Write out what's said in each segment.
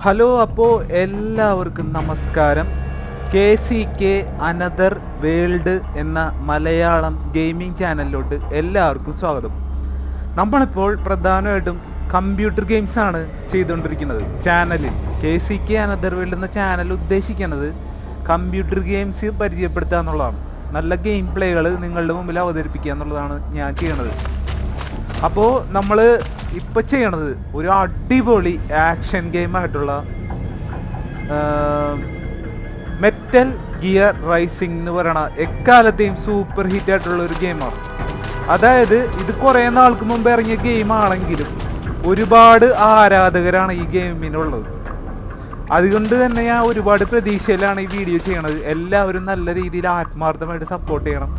Hello, അപ്പോൾ എല്ലാവർക്കും നമസ്കാരം. KCK അനദർ വേൾഡ് എന്ന മലയാളം ഗെയിമിംഗ് ചാനലിലോട്ട് എല്ലാവർക്കും സ്വാഗതം. നമ്മളിപ്പോൾ പ്രധാനമായിട്ടും കമ്പ്യൂട്ടർ ഗെയിംസാണ് ചെയ്തുകൊണ്ടിരിക്കുന്നത് ചാനലിൽ. KCK അനദർ വേൾഡ് എന്ന ചാനൽ ഉദ്ദേശിക്കുന്നത് കമ്പ്യൂട്ടർ ഗെയിംസ് പരിചയപ്പെടുത്തുക എന്നുള്ളതാണ്. നല്ല ഗെയിം പ്ലേകൾ നിങ്ങളുടെ മുമ്പിൽ അവതരിപ്പിക്കുക എന്നുള്ളതാണ് ഞാൻ ചെയ്യണത്. അപ്പോൾ നമ്മൾ ഇപ്പോൾ ചെയ്യണത് ഒരു അടിപൊളി ആക്ഷൻ ഗെയിമായിട്ടുള്ള മെറ്റൽ ഗിയർ റൈസിംഗ് എന്ന് പറയണ എക്കാലത്തെയും സൂപ്പർ ഹിറ്റ് ആയിട്ടുള്ള ഒരു ഗെയിമാണ്. അതായത് ഇത് കുറേ നാൾക്ക് മുമ്പ് ഇറങ്ങിയ ഗെയിമാണെങ്കിലും ഒരുപാട് ആരാധകരാണ് ഈ ഗെയിമിനുള്ളത്. അതുകൊണ്ട് തന്നെ ഞാൻ ഒരുപാട് പ്രതീക്ഷയിലാണ് ഈ വീഡിയോ ചെയ്യണത്. എല്ലാവരും നല്ല രീതിയിൽ ആത്മാർത്ഥമായിട്ട് സപ്പോർട്ട് ചെയ്യണം.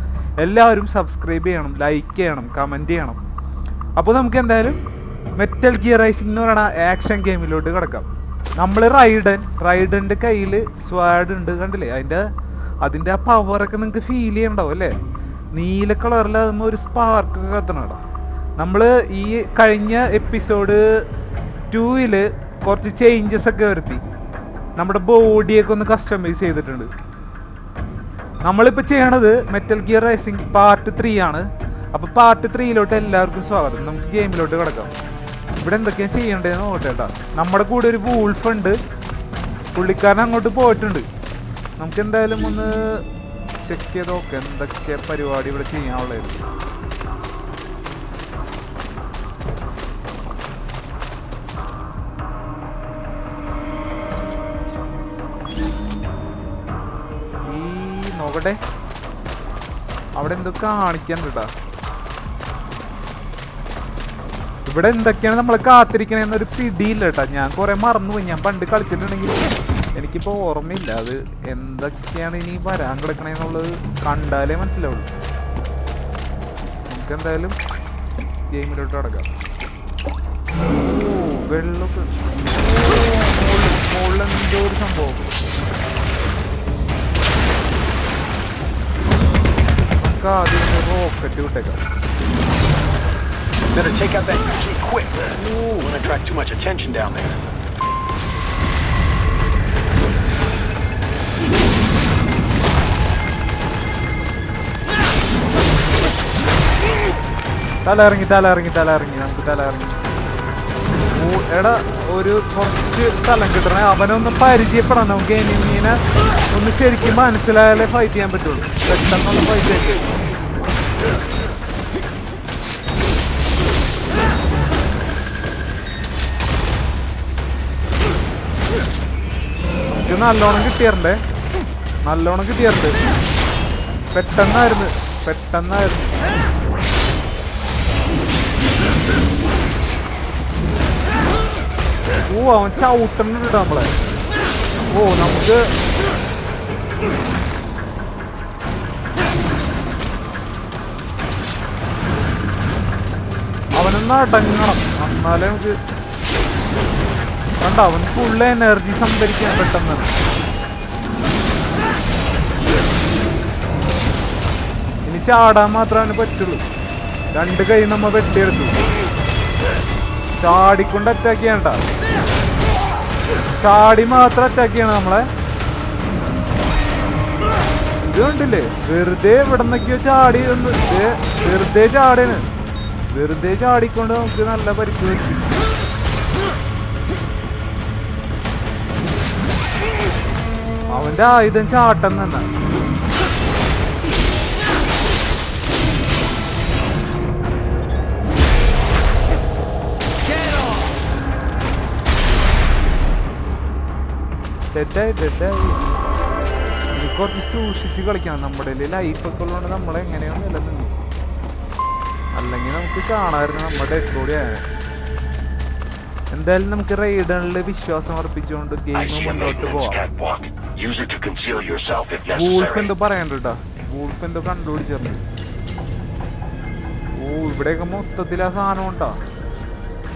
എല്ലാവരും സബ്സ്ക്രൈബ് ചെയ്യണം, ലൈക്ക് ചെയ്യണം, കമൻറ്റ് ചെയ്യണം. അപ്പോൾ നമുക്ക് എന്തായാലും മെറ്റൽ ഗിയർ റൈസിംഗ് എന്ന് പറയുന്ന ആക്ഷൻ ഗെയിമിലോട്ട് കിടക്കാം. നമ്മൾ റൈഡൻ്റെ കയ്യിൽ സ്വാഡ് ഉണ്ട്, കണ്ടില്ലേ? അതിൻ്റെ ആ പവറൊക്കെ നിങ്ങൾക്ക് ഫീൽ ചെയ്യണ്ടാവും അല്ലേ? നീല കളറിൽ അതുമ്പോൾ ഒരു സ്പാർക്ക് കത്തണം കേട്ടോ. നമ്മൾ ഈ കഴിഞ്ഞ എപ്പിസോഡ് 2-ൽ കുറച്ച് ചേഞ്ചസ് ഒക്കെ വരുത്തി നമ്മുടെ ബോഡിയൊക്കെ ഒന്ന് കസ്റ്റമൈസ് ചെയ്തിട്ടുണ്ട്. നമ്മളിപ്പോൾ ചെയ്യണത് മെറ്റൽ ഗിയർ റൈസിംഗ് പാർട്ട് 3 ആണ്. അപ്പോൾ പാർട്ട് 3-ലോട്ട് എല്ലാവർക്കും സ്വാഗതം. നമുക്ക് ഗെയിമിലോട്ട് കിടക്കാം. ഇവിടെ എന്തൊക്കെയാണ് ചെയ്യേണ്ടതെന്ന് നോക്കട്ടെ. നമ്മുടെ കൂടെ ഒരു വൂൾഫ് ഉണ്ട്, പുള്ളിക്കാരൻ അങ്ങോട്ട് പോയിട്ടുണ്ട്. നമുക്ക് എന്തായാലും ഒന്ന് ചെക്ക് ചെയ്ത് നോക്കാം എന്തൊക്കെ പരിപാടി ഇവിടെ ചെയ്യാനുള്ളത്. ഈ നോക്കട്ടെ, അവിടെ എന്തോ കാണിക്കാൻ കേട്ടാ. ഇവിടെ എന്തൊക്കെയാണ് നമ്മളെ കാത്തിരിക്കണെന്നൊരു പിടിയില്ല കേട്ടാ. ഞാൻ കുറെ മറന്നുപോയി. ഞാൻ പണ്ട് കളിച്ചിട്ടുണ്ടെങ്കിൽ എനിക്കിപ്പോൾ ഓർമ്മയില്ല അത് എന്തൊക്കെയാണ് ഇനി വരാൻ കിടക്കണെന്നുള്ളത്. കണ്ടാലേ മനസ്സിലാവുള്ളൂ. നമുക്ക് എന്തായാലും ഗെയിമിലോട്ട് കിടക്കാം. വെള്ളമൊക്കെ മുകളിൽ എന്തോ ഒരു സംഭവം. നമുക്ക് ആദ്യം റോക്കറ്റ് വിട്ടേക്കാം. Better take out that key quick. Won't attract too much attention down there. തലയിറങ്ങി നമുക്ക് തലയിറങ്ങി. എടാ, ഒരു കുറച്ച് സ്ഥലം കിട്ടണേ. അവനൊന്ന് പരിചയപ്പെടണം. നമുക്ക് എനിമീനെ ഒന്ന് ശരിക്കും മനസ്സിലായാലേ ഫൈറ്റ് ചെയ്യാൻ പറ്റുള്ളൂ. പെട്ടെന്നുള്ള ഫൈറ്റ് ആയിട്ട് നല്ലോണം കിട്ടിയാറുണ്ട്. പെട്ടെന്നായിരുന്നു. അവൻ ചവിട്ടുന്നുണ്ട് നമ്മളെ. നമുക്ക് അവനൊന്ന് അടങ്ങണം, എന്നാലേ നമുക്ക് കണ്ട. അവൻ ഫുള്ള് എനർജി സംഭരിക്കാൻ പെട്ടെന്ന്. ഇനി ചാടാൻ മാത്രമേ പറ്റുള്ളൂ. 2 കൈ നമ്മ വെട്ടിയെടുത്തു. ചാടിക്കൊണ്ട് അറ്റാക്ക് ചെയ്യണ്ട, ചാടി മാത്രം അറ്റാക്ക് ചെയ്യണം നമ്മളെ. ഇത് കണ്ടില്ലേ, വെറുതെ ഇവിടെ നിന്നൊക്കെയോ ചാടി. വെറുതെ ചാടിക്കൊണ്ട് നമുക്ക് നല്ല പരിക്ക് വെച്ചു. അവന്റെ ആയുധം ചാട്ടം തന്നെ. കുറച്ച് സൂക്ഷിച്ച് കളിക്കണം. നമ്മുടെ ലൈഫൊക്കെ ഉള്ളതുകൊണ്ട് നമ്മളെങ്ങനെയാണ് നിലനിന്നു. അല്ലെങ്കിൽ നമുക്ക് കാണാമായിരുന്നു നമ്മുടെ കൂടെ. എന്തായാലും നമുക്ക് റൈഡനിൽ വിശ്വാസം അർപ്പിച്ചുകൊണ്ട് ഗെയിം മുന്നോട്ട് പോവാം. വൂൾഫ് എന്തോ പറയണ്ട കേട്ടോ. വൂൾഫ് എന്തോ കണ്ടുപിടിച്ചിരുന്നു. ഇവിടെയൊക്കെ മൊത്തത്തിൽ ആ സാധനം ഉണ്ടോ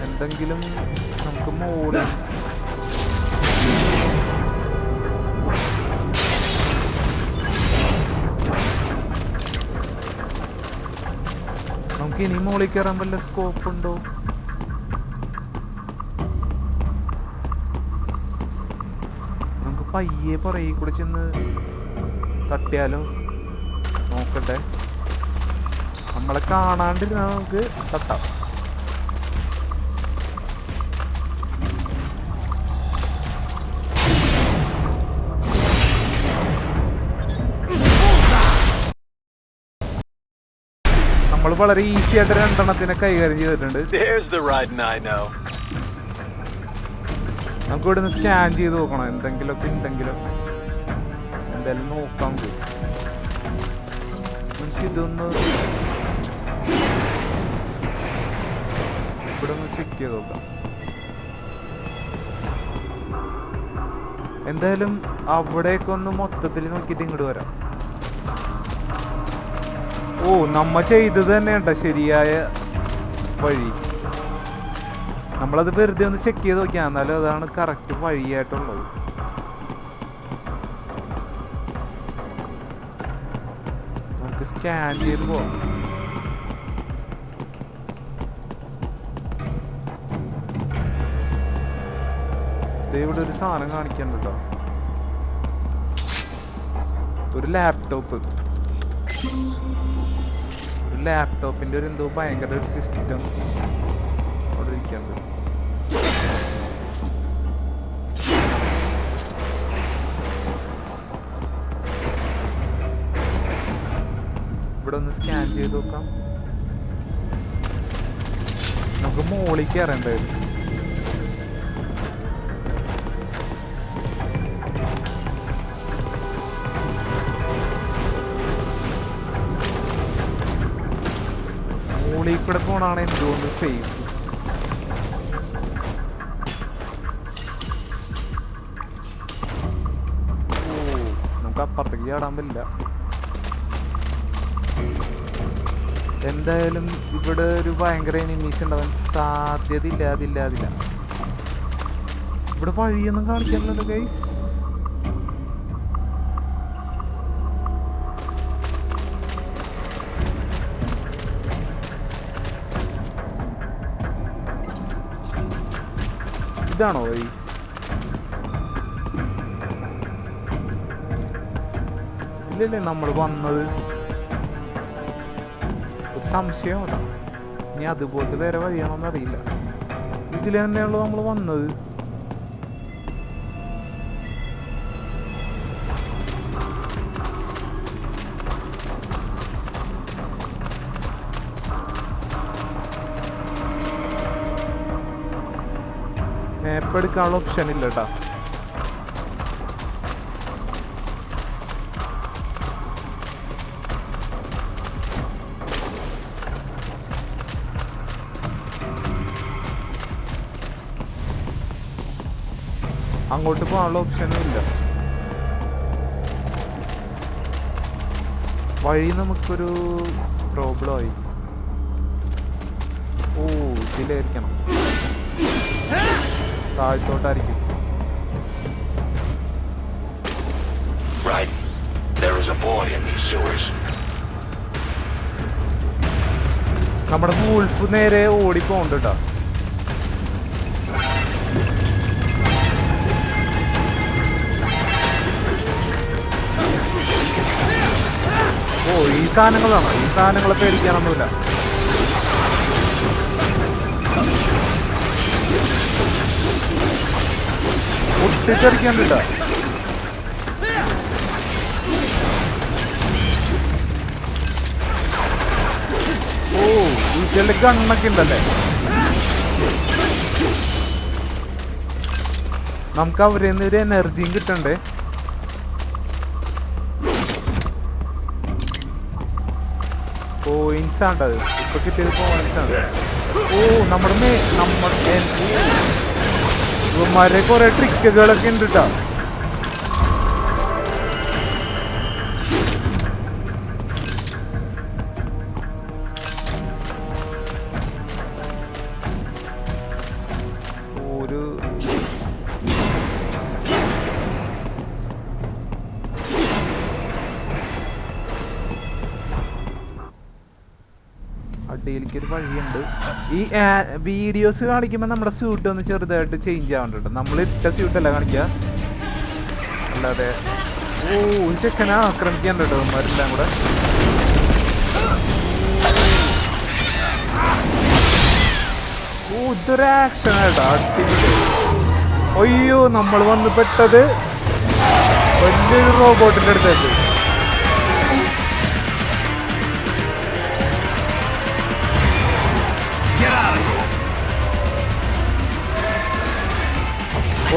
എന്തെങ്കിലും നമുക്ക് മോളിൽ. നമുക്ക് ഇനി മോളിൽ കയറാൻ വല്ല സ്കോപ്പ് ഉണ്ടോ? പയ്യെ പുറകെ കൂടെ ചെന്ന് തട്ടിയാലോ? നോക്കട്ടെ. നമ്മളെ കാണാണ്ടിരുന്നാൽ നമുക്ക് തട്ടാം. നമ്മൾ വളരെ ഈസി ആയിട്ട് രണ്ടെണ്ണത്തിനെ കൈകാര്യം ചെയ്തിട്ടുണ്ട്. നമുക്ക് ഇവിടെ നിന്ന് സ്കാൻ ചെയ്ത് നോക്കണം. എന്തെങ്കിലുമൊക്കെ ഉണ്ടെങ്കിലും എന്തായാലും നോക്കാം. നമുക്കിതൊന്ന് ഇവിടെ ഒന്ന് ചെക്ക് ചെയ്ത് നോക്കാം. എന്തായാലും അവിടേക്ക് ഒന്ന് മൊത്തത്തിൽ നോക്കിയിട്ട് ഇങ്ങോട്ട് വരാം. ഓ, നമ്മ ചെയ്തത് തന്നെ കേട്ടോ ശരിയായ വഴി. നമ്മളത് വെറുതെ ഒന്ന് ചെക്ക് ചെയ്ത് നോക്കിയാൽ എന്നാലും അതാണ് കറക്റ്റ് വഴിയായിട്ടുള്ളത്. നമുക്ക് സ്കാൻ ചെയ്ത് പോവാം. ഇവിടെ ഒരു സാധനം കാണിക്കണ്ട കേട്ടോ. ഒരു ലാപ്ടോപ്പിന്റെ ഒരു എന്തോ ഭയങ്കര ഒരു സിസ്റ്റം അവിടെ ഇരിക്കുന്നത്. ഇവിടെ ഒന്ന് സ്കാൻ ചെയ്ത് നോക്കാം. നമുക്ക് മോളിൽ കയറേണ്ടി വരും. മോളിൽ കൂടെ പോണാണ് എന്തോന്ന് സേഫ്. നമുക്ക് അപ്പുറത്തേക്ക് ചാടാൻ പറ്റില്ല. എന്തായാലും ഇവിടെ ഒരു ഭയങ്കര എനിമീസ് ഉണ്ടാവാൻ സാധ്യതയില്ല. അതില്ല ഇവിടെ വഴിയൊന്നും കാണിക്കാനുള്ളത് ഗൈസ്. ഇതാണോ വഴി? ഇല്ലല്ലേ നമ്മൾ വന്നത്. ഒരു സംശയം കേട്ടോ. ഇനി അതുപോലത്തെ വേറെ വഴിയാണോന്ന് അറിയില്ല. ഇതിൽ തന്നെയാണല്ലോ നമ്മൾ വന്നത്. മാപ്പ് എടുക്കാനുള്ള ഓപ്ഷൻ ഇല്ല കേട്ടോ. അങ്ങോട്ട് പോകാനുള്ള ഓപ്ഷനും ഇല്ല. വഴി നമുക്കൊരു പ്രോബ്ലമായി. ഓ, ഇതിലായിരിക്കണം. താഴ്ത്തോട്ടായിരിക്കും. നമ്മുടെ വൂൾഫ് നേരെ ഓടിപ്പോണ്ട് കേട്ടോ. ഓ, ഈ സാധനങ്ങളാണോ? ഈ സാധനങ്ങളെ പേടിക്കാനൊന്നുമില്ല. ഒട്ടിച്ചടിക്കാൻ കേട്ടോ. ഓ, ഇതിൽ ഗണ്ണൊക്കെ ഉണ്ടല്ലേ. നമുക്ക് അവരിൽ നിന്ന് ഒരു എനർജിയും കിട്ടണ്ടേ. പോയിന്റ്സ് ആണ്ടത് ഇപ്പൊ കിട്ടിയത്. പോയിന്റ്സ് ആണ്. ഓ, ഇവന്മാരെ കുറെ ട്രിക്കുകളൊക്കെ ഉണ്ട് കേട്ടോ. ഒരു അടിയിലേക്കൊരു വഴിയുണ്ട്. ഈ വീഡിയോസ് കാണിക്കുമ്പോൾ നമ്മുടെ സ്യൂട്ട് ഒന്ന് ചെറുതായിട്ട് ചേഞ്ച് ആവുന്നുണ്ട്. നമ്മൾ ഇട്ട സ്യൂട്ടല്ല കാണിക്കുക. അല്ലാതെ ചെക്കനെ ആക്രമിക്കാൻ കേട്ടോ ഇവന്മാരെല്ലാം കൂടെ. ഇതൊരു ആക്ഷൻ ആയിട്ടോ അടിപൊളി. അയ്യോ നമ്മൾ വന്ന് പെട്ടത് വലിയൊരു റോബോട്ടിന്റെ അടുത്തേക്ക്.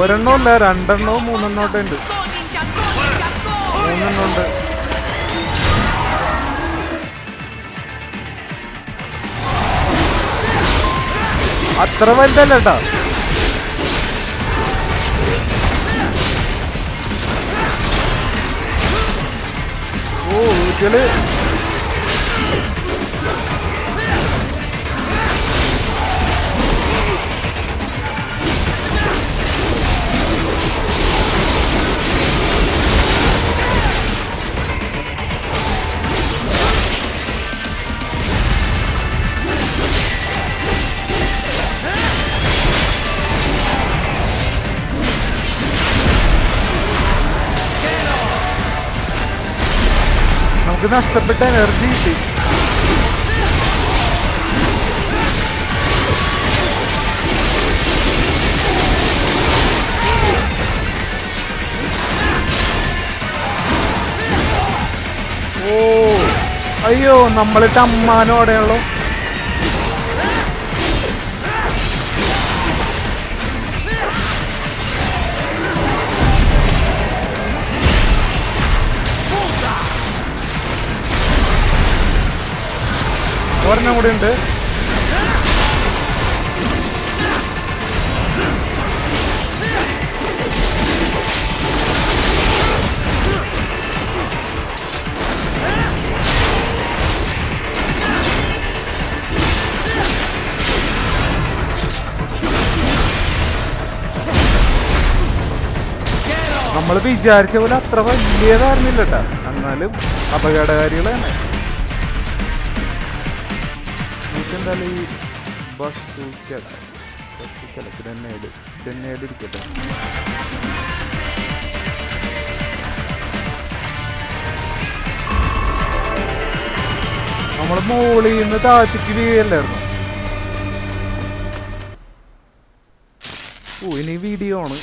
ഒരെണ്ണോ അല്ല, രണ്ടെണ്ണോ മൂന്നെണ്ണോട്ടെ ഉണ്ട്. മൂന്നെണ്ണം ഉണ്ട്. അത്ര വലുതല്ല കേട്ടോ. വീട്ടില് നമുക്ക് നഷ്ടപ്പെട്ട എനർജി കിട്ടി. അയ്യോ നമ്മളിട്ട് അമ്മാനോടെയുള്ളൂ. ഒരെണ്ണം കൂടി ഉണ്ട്. നമ്മൾ വിചാരിച്ച പോലെ അത്ര വലിയതായിരുന്നില്ല കേട്ടാ, എന്നാലും അപകടകാരികളാണ്. എന്തായാലും ഈ ബസ് ഗ്രനേഡ് ഇരിക്കട്ടെ. നമ്മള് മോളിൽ നിന്ന് താഴത്തേക്ക് വീഴല്ലായിരുന്നു. ഇനി വീഡിയോ ആണ്.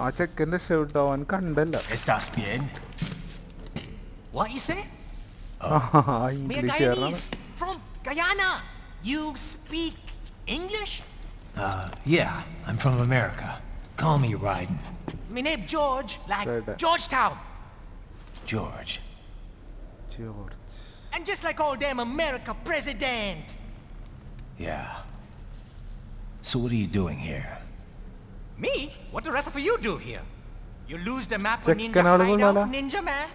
ആ ചെക്കൻ്റെ ഷർട്ട് അവൻ കണ്ടല്ല. What you say? English from Guyana. You speak English? Yeah, I'm from America. Call me Raiden. My name George, like Raiden. Georgetown. George. And just like all damn America president. Yeah. So what are you doing here? Me? What the rest of you do here? You lose the map on Check Ninja canal hideout, wala. Ninja man?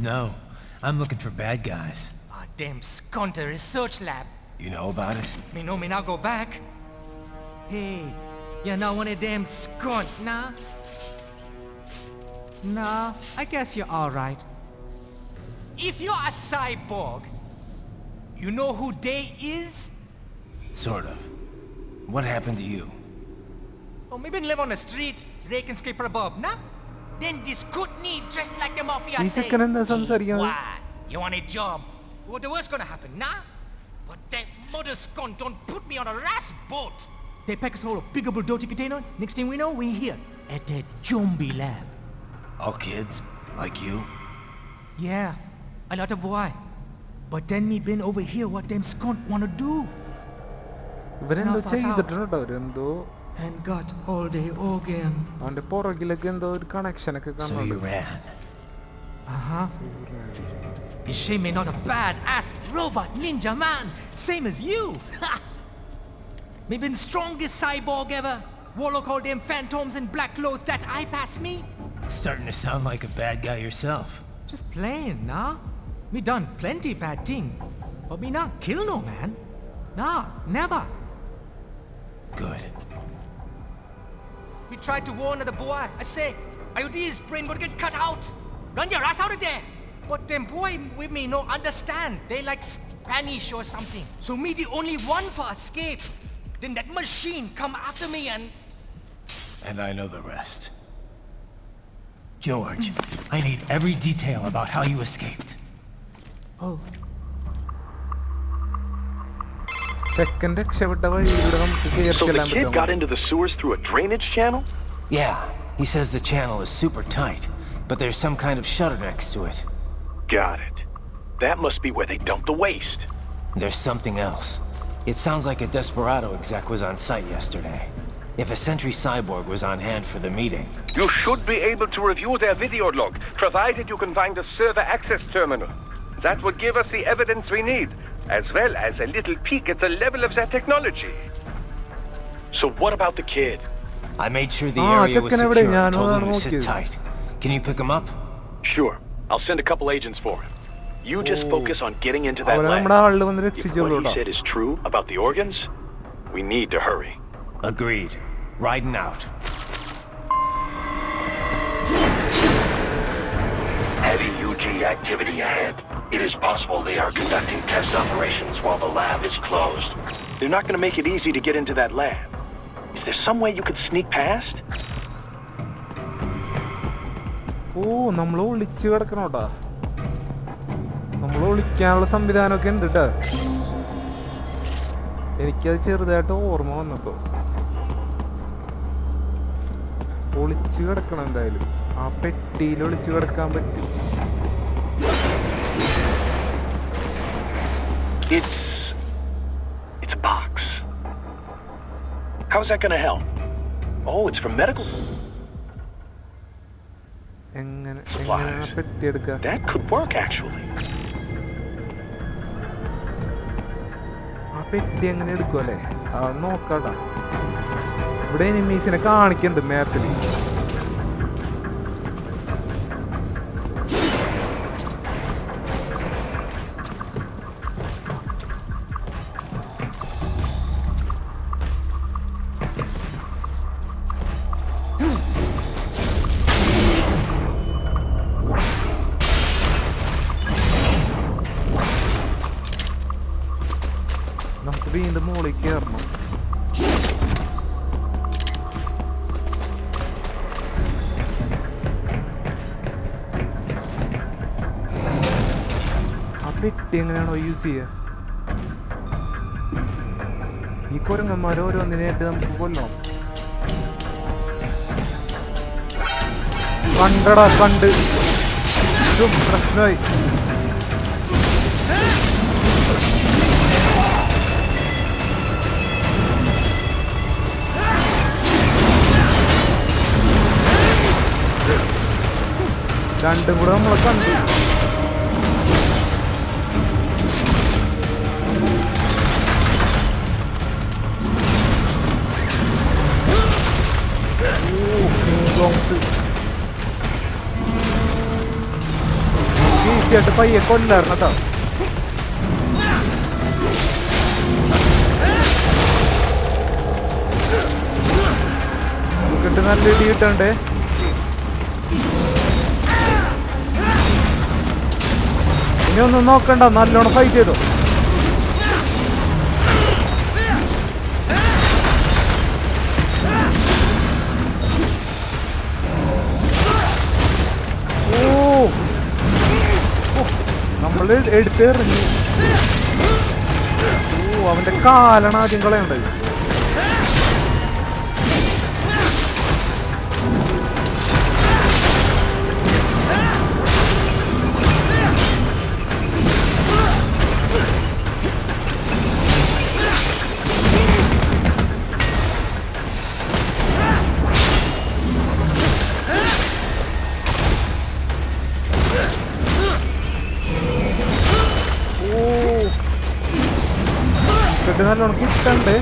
No, I'm looking for bad guys. Damn skunter research lab. You know about it? Me know me now go back. Hey, you're not one of them skunt, nah? Nah, I guess you're alright. If you're a cyborg, you know who they is? Sort of. What happened to you? Oh, me been live on the street, rake and scrape for above, nah? Then this good need dressed like the mafia say, hey, what? You want a job? What the worst gonna happen, nah? But that mother scunt don't put me on a ras boat. They pack us all a big old dirty container. Next thing we know, we're here at that zombie lab. All kids? Like you? Yeah, a lot of boy. But then me been over here what them scunt wanna do. ഇവരെന്തോ ചെയ്തിട്ടുണ്ട് അവരെന്തോ. And got all day again. അവന്റെ പുറകിലൊക്കെ എന്തോ ഒരു connection ഒക്കെ So you ran. Is she me not a bad-ass robot ninja man, same as you? Me been strongest cyborg ever. Warlock all them phantoms in black clothes that I pass me. Starting to sound like a bad guy yourself. Just playing, nah? Me done plenty bad thing, but me not kill no man. Nah, never. Good. We tried to warn the boy. I say, IOD's brain gonna get cut out. Run your ass out of there. But them boy with me no understand. They like Spanish or something. So me the only one for escape. Then that machine come after me and... And I know the rest. George, I need every detail about how you escaped. Oh. Second രക്ഷപ്പെട്ട വഴിയിലൂടെ നമുക്ക് So കയറി the ചെല്ലാൻ kid got പറ്റും. into the sewers through a drainage channel? Yeah, he says the channel is super tight, but there's some kind of shutter next to it. Got it. That must be where they dump the waste. There's something else. It sounds like a Desperado exec was on site yesterday. If a Sentry cyborg was on hand for the meeting. You should be able to review their video log, provided you can find a server access terminal. That would give us the evidence we need, as well as a little peek at the level of their technology. So what about the kid? I made sure the Ah, area was check secure it and told out. him to sit Okay. tight. Can you pick him up? Sure. I'll send a couple agents for him. You just Oh. focus on getting into that അവരെ lab. നമ്മുടെ ആളിൽ വന്ന് If രക്ഷിച്ചോളൂ what he കേട്ടോ. said is true about the organs, we need to hurry. Agreed. Raiden out. Heavy UG activity ahead. It is possible they are conducting test operations while the lab is closed. They're not going to make it easy to get into that lab. Is there some way you could sneak past? ഓ നമ്മൾ ഒളിച്ച് കിടക്കണം കേട്ടാ. നമ്മൾ ഒളിക്കാനുള്ള സംവിധാനമൊക്കെ ഉണ്ട് കേട്ടോ. എനിക്കത് ചെറുതായിട്ട് ഓർമ്മ വന്നപ്പോ ഒളിച്ച് കിടക്കണം എന്തായാലും. ആ പെട്ടിയിൽ ഒളിച്ച് കിടക്കാൻ പറ്റും. It's a box. How's that going to help? Oh, it's for medical. എങ്ങനെയാണ് പെട്ടി എടുക്കുക? That could work actually. ആ പെട്ടി എങ്ങനെ എടുക്കും അല്ലേ? നോക്കാടാ. ഇവിടെ എനിമീസിനെ കാണിക്കുന്നുണ്ട് മാപ്പിൽ. നമുക്ക് വീണ്ടും മുകളിൽ കയറണം. ആ പെട്ടി എങ്ങനെയാണോ യൂസ് ചെയ്യുക? ഈ കുരങ്ങന്മാർ ഓരോന്നിനായിട്ട് നമുക്ക് കൊല്ലണം. കണ്ടടാ കണ്ട് പ്രശ്നമായി. രണ്ടും കൂടെ നമ്മളെ കണ്ടു. ഈസിയായിട്ട് പയ്യെ കൊല്ലായിരുന്നു കേട്ടോ. നമുക്കിട്ട് നല്ല ഇടി കിട്ടണ്ടേ. ഇനി ഒന്നും നോക്കണ്ട, നല്ലോണം ഫൈറ്റ് ചെയ്തോ. നമ്മൾ എടുത്തെറിഞ്ഞു. അവന്റെ കാലാണ് ആദ്യം കളയണ്ടത്. നല്ലോണം കിട്ടണ്ട്.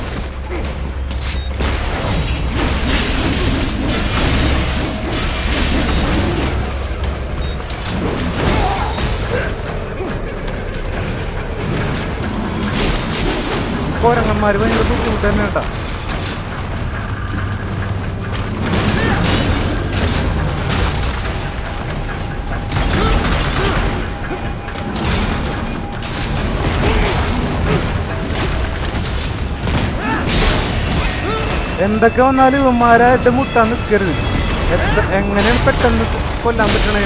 കോരങ്ങന്മാര് ഭയങ്കര ബുദ്ധിമുട്ട് തന്നെ കേട്ടാ. എന്തൊക്കെ വന്നാലും ഇവന്മാരായിട്ട് മുട്ടാൻ നിൽക്കരുത്. എങ്ങനെയാണ് പെട്ടെന്ന് കൊല്ലാൻ പറ്റണേ?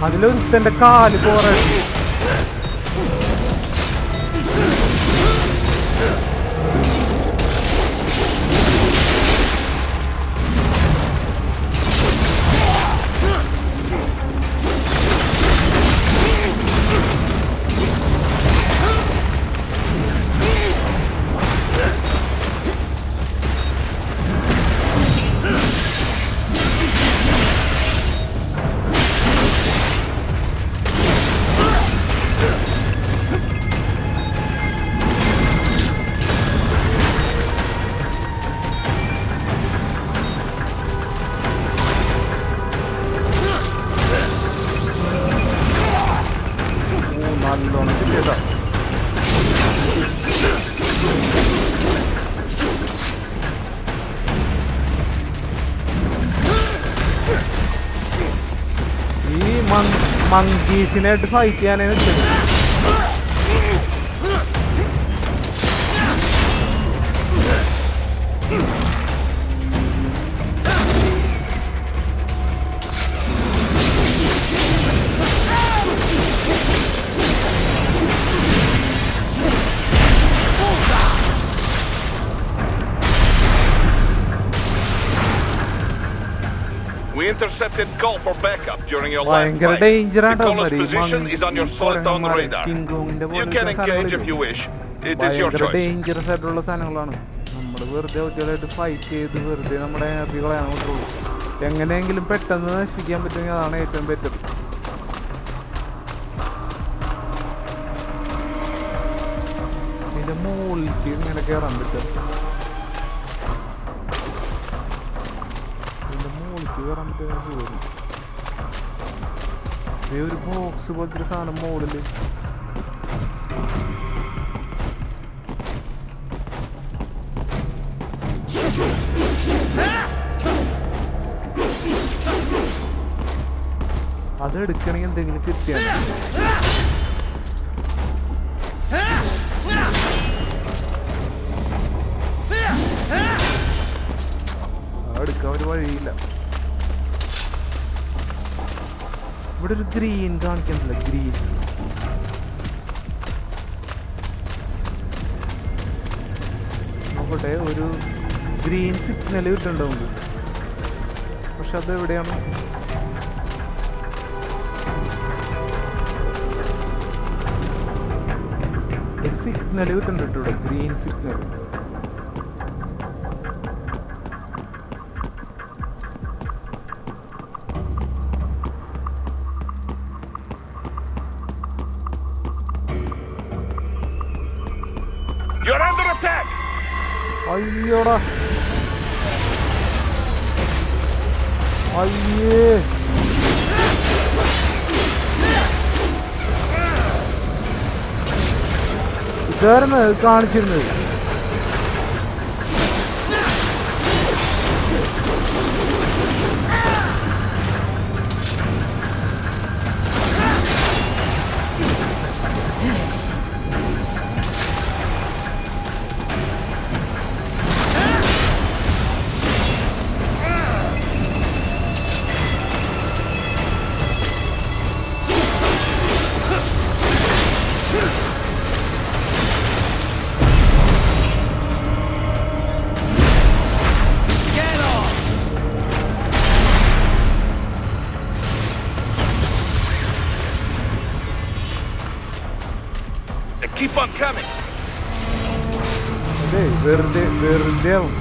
അതിലൊരുത്തൻ്റെ കാല് പോറ. മങ്കീസിനായിട്ട് ഫൈറ്റ് ചെയ്യാനേ വെച്ചത്. We intercepted call for backup during your last ഭയങ്കര fight. ഡേഞ്ചർ The ആട്ടോ. caller's position is on your solid-on radar. You can engage if you wish. It is your ഭയങ്കര choice. ഡേഞ്ചറസ് ആയിട്ടുള്ള സാധനങ്ങളാണ്. നമ്മൾ വെറുതെ ഒറ്റയായിട്ട് ഫൈറ്റ് ചെയ്ത് വെറുതെ നമ്മുടെ എനർജി കളയാൻ പറ്റുള്ളൂ. എങ്ങനെയെങ്കിലും പെട്ടെന്ന് നശിപ്പിക്കാൻ പറ്റുമെങ്കിൽ അതാണ് ഏറ്റവും ബെറ്റർ. ഇതിന്റെ മുകളിലേക്ക് ഇങ്ങനെ കയറാൻ പറ്റും. കയറാൻ പറ്റുന്ന ഒരു ബോക്സ് പോലത്തെ ഒരു സാധനം മോളില്. അതെടുക്കണമെങ്കിൽ എന്തെങ്കിലും കിട്ടിയാൽ എടുക്കാൻ ഒരു വഴിയില്ല. ഇവിടെ ഒരു ഗ്രീൻ കാണിക്കുന്നില്ല. ഗ്രീൻ നോക്കട്ടെ. ഒരു ഗ്രീൻ സിഗ്നൽ കിട്ടുന്നുണ്ടാവും. പക്ഷെ അത് എവിടെയാണ്? ഒരു സിഗ്നൽ കിട്ടുന്നുണ്ട് ഇവിടെ. Green signal. അയ്യോടാ, അയ്യേ, ഇതായിരുന്നു കാണിച്ചിരുന്നത്. Keep on coming. അതെ, വെറുതെ ആവും.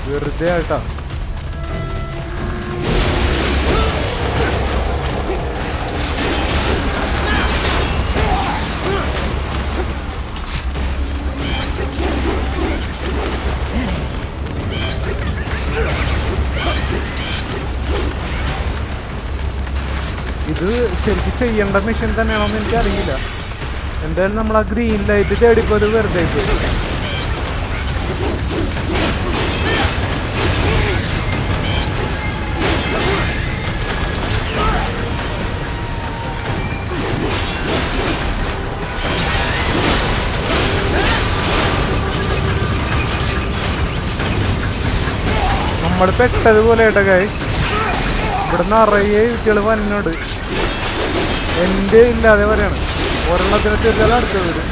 വെറുതെ ആയിട്ടാ. ഇത് ശരിക്കും ചെയ്യേണ്ട മിഷൻ തന്നെയാണോന്ന് എനിക്കറിയില്ല. എന്തായാലും നമ്മൾ ആ ഗ്രീൻ ലൈറ്റ് തേടിപ്പോയത് വെറുതെ പോയി. നമ്മൾ പെട്ടതുപോലെ കേട്ടോ ഗൈസ്. ഇവിടെ നിറയെ കുട്ടികൾ വന്നോട് എൻ്റെ ഇല്ലാതെ പറയാണ്. ഒരെണ്ണത്തിന് ചെറിയാൽ അടുത്ത വരും,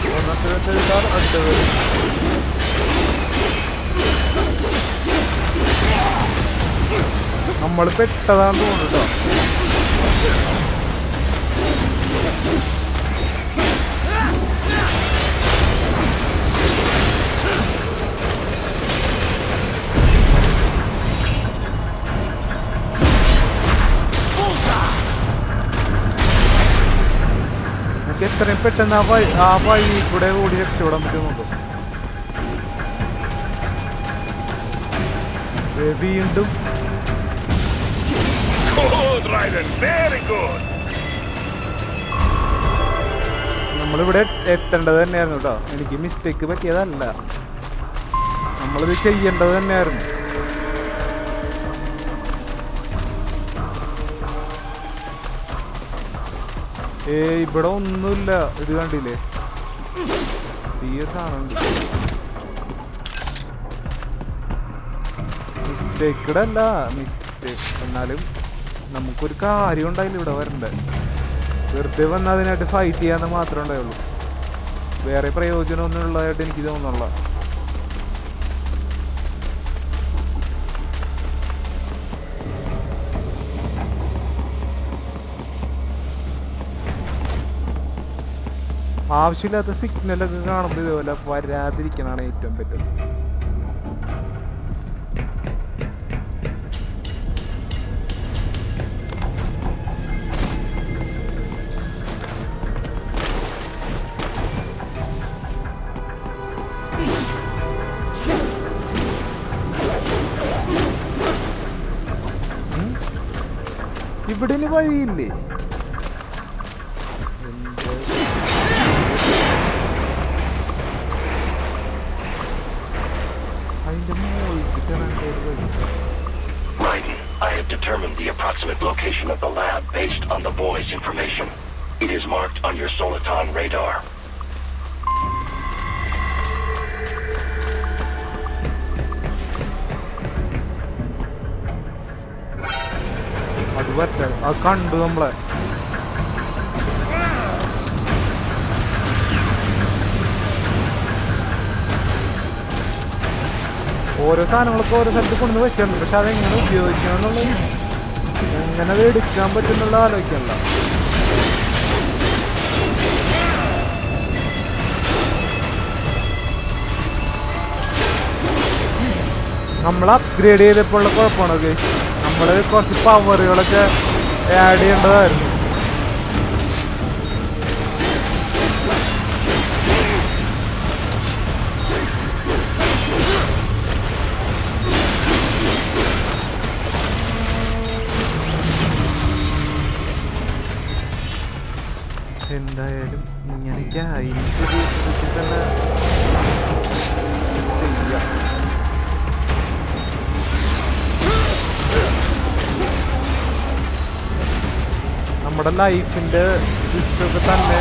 ഒരെണ്ണത്തിന് ചെറിയാൽ അടുത്ത വരും. നമ്മൾ പെട്ടതാന്ന് തോന്നുന്നു കേട്ടോ. എത്രയും പെട്ടെന്ന് ആ വഴി കൂടെ ഓടി രക്ഷപ്പെടാൻ പറ്റുന്നുണ്ടോ? വീണ്ടും നമ്മളിവിടെ എത്തേണ്ടത് തന്നെയായിരുന്നു കേട്ടോ. എനിക്ക് മിസ്റ്റേക്ക് പറ്റിയതല്ല, നമ്മളിത് ചെയ്യേണ്ടത് തന്നെയായിരുന്നു. ഇവിടെ ഒന്നുമില്ല. ഇത് കണ്ടില്ലേ, തീരെ സാധനമുണ്ട്. മിസ്റ്റേക്കഡ് അല്ല, മിസ്റ്റേക്ക്. എന്നാലും നമുക്കൊരു കാര്യം ഉണ്ടായില്ല ഇവിടെ വരണ്ടേ. വെറുതെ വന്ന് അതിനായിട്ട് ഫൈറ്റ് ചെയ്യാന്ന് മാത്രമേ ഉണ്ടായുള്ളൂ. വേറെ പ്രയോജനമൊന്നും ഉള്ളതായിട്ട് എനിക്ക് തോന്നുന്നില്ല. ആവശ്യമില്ലാത്ത സിഗ്നലൊക്കെ കാണുമ്പോൾ ഇതുപോലെ വരാതിരിക്കണതാണ് ഏറ്റവും ബെറ്റർ. ഇവിടെ ഇനി വഴിയില്ലേ? Raiden, I have determined the approximate location of the lab based on the boy's information. It is marked on your Soliton radar. അത് പറ്റാ, അത് കണ്ടു നമ്മളെ. ഓരോ സാധനങ്ങളൊക്കെ ഓരോ സ്ഥലത്ത് കൊണ്ടു വെച്ചിട്ടുണ്ട്. പക്ഷെ അതെങ്ങനെ ഉപയോഗിക്കണം എന്നുള്ളത്, എങ്ങനെ അത് എടുക്കാൻ പറ്റുന്നുള്ള ആലോചിക്കണ്ട. നമ്മൾ അപ്ഗ്രേഡ് ചെയ്തപ്പോഴുള്ള കുഴപ്പമാണ്. ഓക്കെ, നമ്മൾ കുറച്ച് പവറുകളൊക്കെ ആഡ് ചെയ്യേണ്ടതായിരുന്നു. എന്തായാലും ഇങ്ങനെയൊക്കെ ആയിട്ട് തന്നെ ചെയ്യാം. നമ്മുടെ ലൈഫിന്റെ ഇഷ്ടമൊക്കെ തന്നെ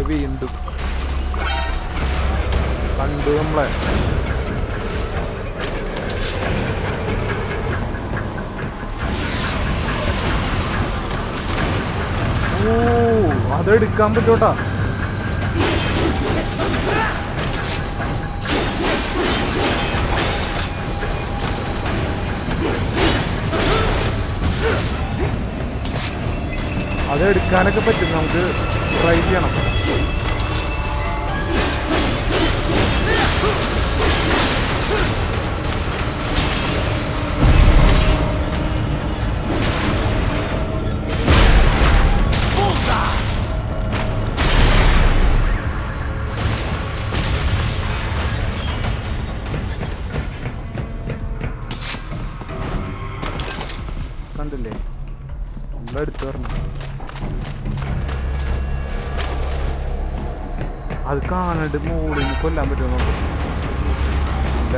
വീണ്ടും കണ്ടു നമ്മളെ. അതെടുക്കാൻ പറ്റൂട്ടാ. അതെടുക്കാനൊക്കെ പറ്റും, നമുക്ക് ട്രൈ ചെയ്യണം. കണ്ടില്ലേ, നമ്മളെടുത്ത് പറഞ്ഞു. അത് കാണാണ്ട് മോളിൽ നിന്ന് കൊല്ലാൻ പറ്റുമോ നോക്ക്. ഇല്ല.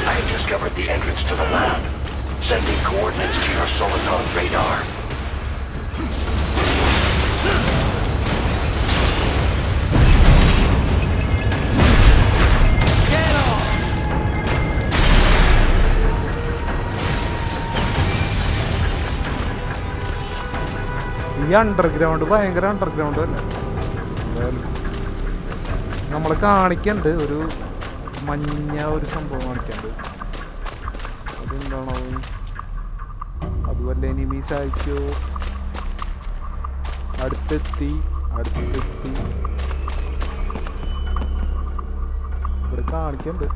I have discovered the entrance to the lab. Sending coordinates to your Soliton radar. ഈ അണ്ടർഗ്രൗണ്ട് ഭയങ്കര അണ്ടർഗ്രൗണ്ട് അല്ലേ. നമ്മളെ കാണിക്കണ്ട് ഒരു മഞ്ഞ ഒരു സംഭവം കാണിക്കണ്ട്. അതെന്താണോ, അതുപോലെ എനിമീസ് അയച്ചോ. അടുത്തെത്തി ഇവിടെ കാണിക്കണ്ട്.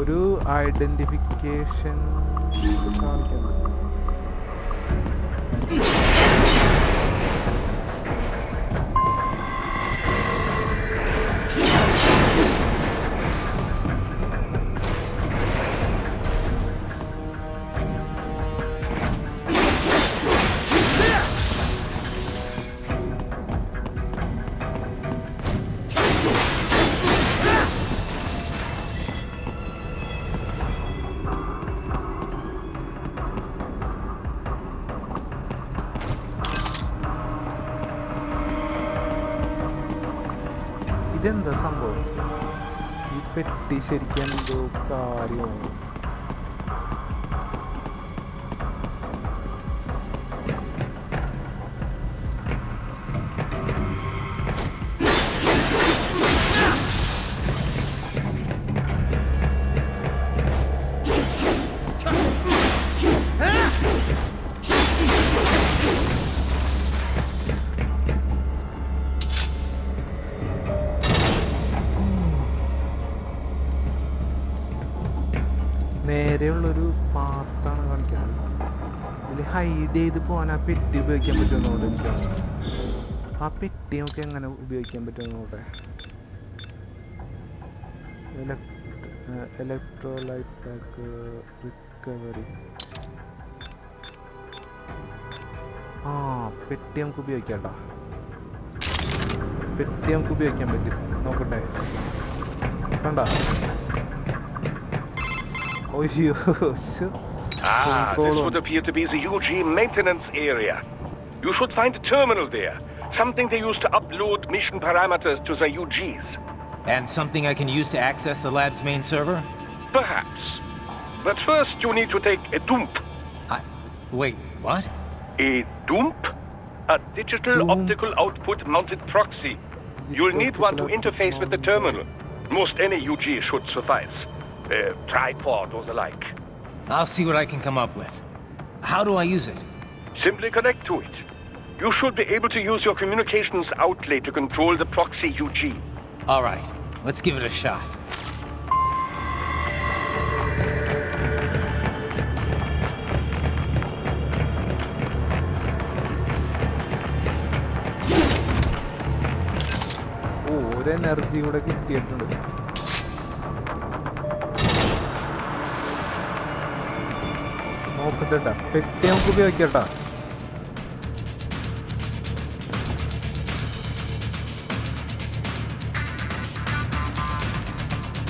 ഒരു ഐഡന്റിഫിക്കേഷൻ കാണിക്കുന്നത്. ഇതെന്താ സംഭവം? ഈ പെട്ടി ശരിക്കും എന്തോ കാര്യമാണ്. നേരെയുള്ളൊരു പാത്താണ് കാണിക്കുന്നത്. ഇതിൽ ഹൈഡ് ചെയ്ത് പോകാൻ ആ പെട്ടി ഉപയോഗിക്കാൻ പറ്റുമെന്നോട്ട് എനിക്കാണ്. ആ പെട്ടി നമുക്ക് എങ്ങനെ ഉപയോഗിക്കാൻ പറ്റുമെന്നോട്ടെ. Electrolyte pack recovery. ആ പെട്ടി നമുക്ക് ഉപയോഗിക്കാം കേട്ടോ. പെട്ടി നമുക്ക് ഉപയോഗിക്കാൻ പറ്റും. നോക്കട്ടെ, കണ്ട. This would appear to be the UG maintenance area. You should find a terminal there. Something they use to upload mission parameters to the UGs. And something I can use to access the lab's main server? Perhaps. But first you need to take a dump. Wait, what? A dump? A digital optical output mounted proxy. You'll need one to interface with the terminal. Most any UG should suffice. Tripod or the like. I'll see what I can come up with. How do I use it? Simply connect to it. You should be able to use your communications outlet to control the proxy UG. All right, let's give it a shot. ഒരു energy കൂടെ കിട്ടിയിട്ടുണ്ട്. നോക്കട്ടെ, പെട്ടി നമുക്ക് ഉപയോഗിക്കട്ടാ.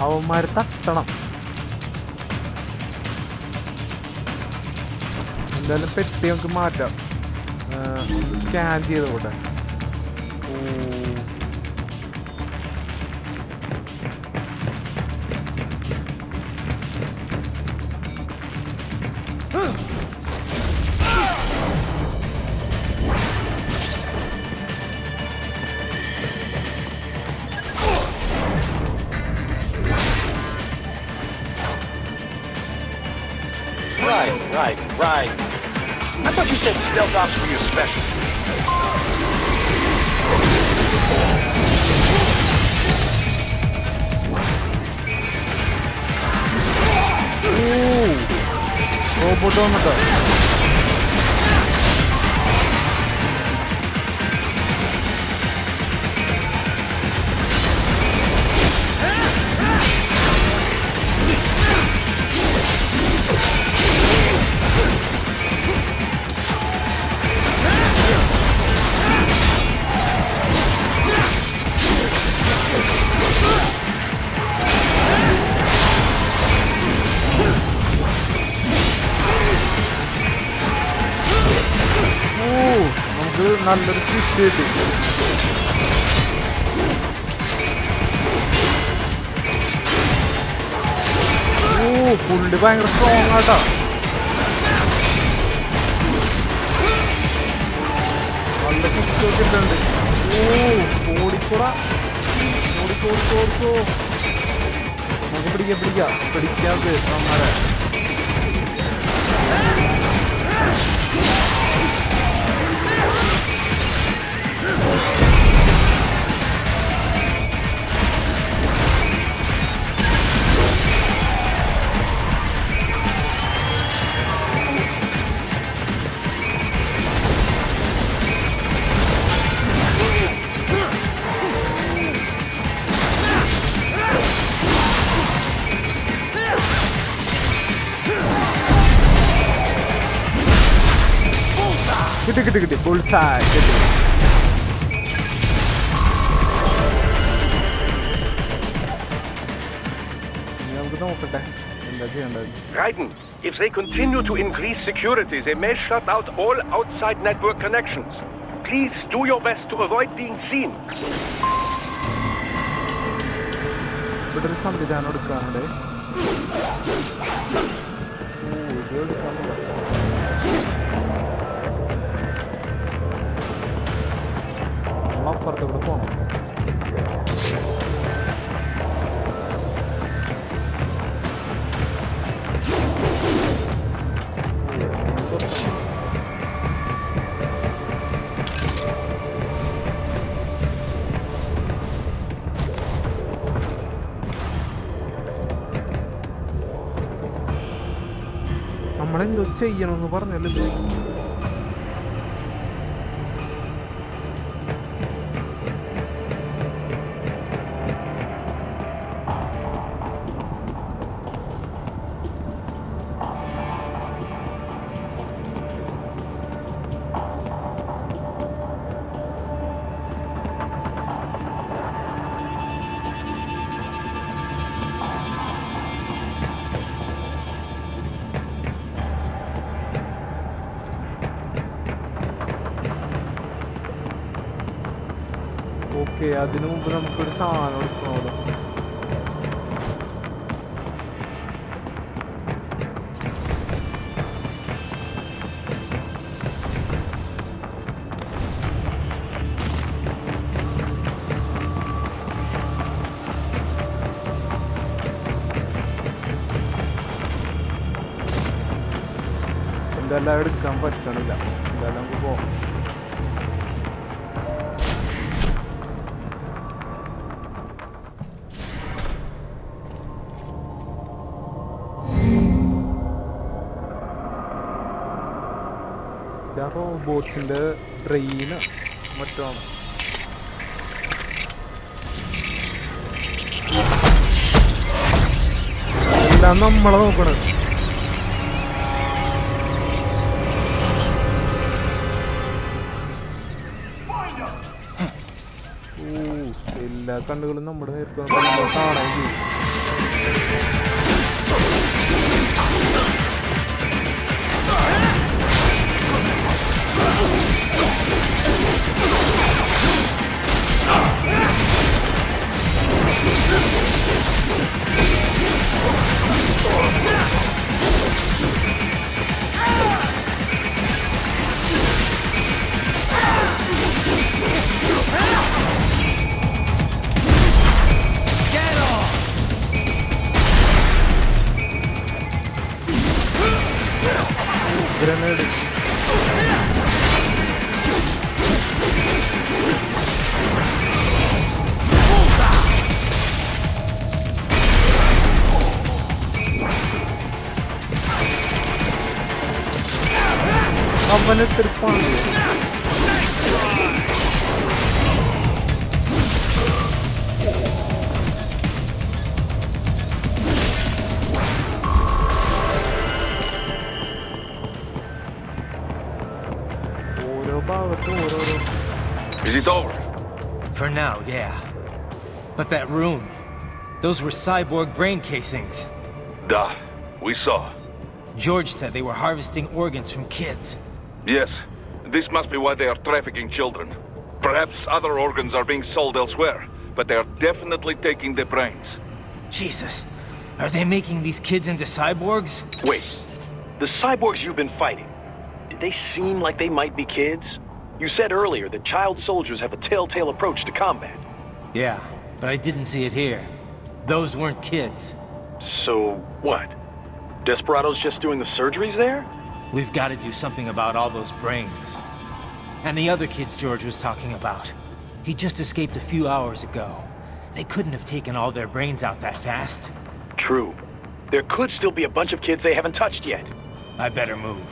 അവന്മാർ തട്ടണം. എന്തായാലും പെട്ടി നമുക്ക് മാറ്റാം. സ്കാൻ ചെയ്ത് കൂടെ. thought you said stealth ops were your specialty. Robot വന്നിട്ടോ നല്ലൊരു ട്വിസ്റ്റ് കിട്ടി. പുള്ളി ഭയങ്കര സ്ട്രോങ് ആട്ടാ. നല്ല കുക്കൊക്കെ ഇട്ടുണ്ട്. ഓടിക്കോടാ ഓടിക്കോ. നമുക്ക് പിടിക്കാതെ നമ്മളെ കിട്ടി ബുൾസായ് കിട്ടി. നമുക്ക് നോക്കട്ടെ എന്താ ചെയ്യേണ്ടത്. Raiden, if they continue to increase security, they may shut out all outside network connections. Please do your best to avoid being seen. ഇവിടെ ഒരു സംവിധാനം എടുക്കാനുണ്ട്. അപ്പുറത്തോട്ട് പോകണം. നമ്മളെന്തോ ചെയ്യണമെന്ന് പറഞ്ഞല്ലോ. ഓക്കെ, അതിനു മുമ്പ് നമുക്കൊരു സാധനം എടുക്കണമല്ലോ. എന്തായാലും എടുക്കാൻ പറ്റണില്ല. എന്തായാലും നമുക്ക് പോകാം. റോബോട്ട്സിന്റെ ട്രെയിന് മറ്റാണ്. എല്ലാം നമ്മളെ നോക്കണത്. എല്ലാ കണ്ണുകളും നമ്മുടെ നേർക്ക് കാണാൻ ചെയ്യും. അവനെടുത്തെടുപ്പാണ്. ഓരോ ഭാഗത്തും ഓരോരോ. Is it over? For now, yeah. But that room, those were cyborg brain casings. Duh, we saw. George said they were harvesting organs from kids. Yes, this must be why they are trafficking children. Perhaps other organs are being sold elsewhere, but they are definitely taking their brains. Jesus, are they making these kids into cyborgs? Wait, the cyborgs you've been fighting, did they seem like they might be kids? You said earlier that child soldiers have a telltale approach to combat. Yeah, but I didn't see it here. Those weren't kids. So, what? Desperados just doing the surgeries there? We've got to do something about all those brains. And the other kids George was talking about. He just escaped a few hours ago. They couldn't have taken all their brains out that fast. True. There could still be a bunch of kids they haven't touched yet. I better move.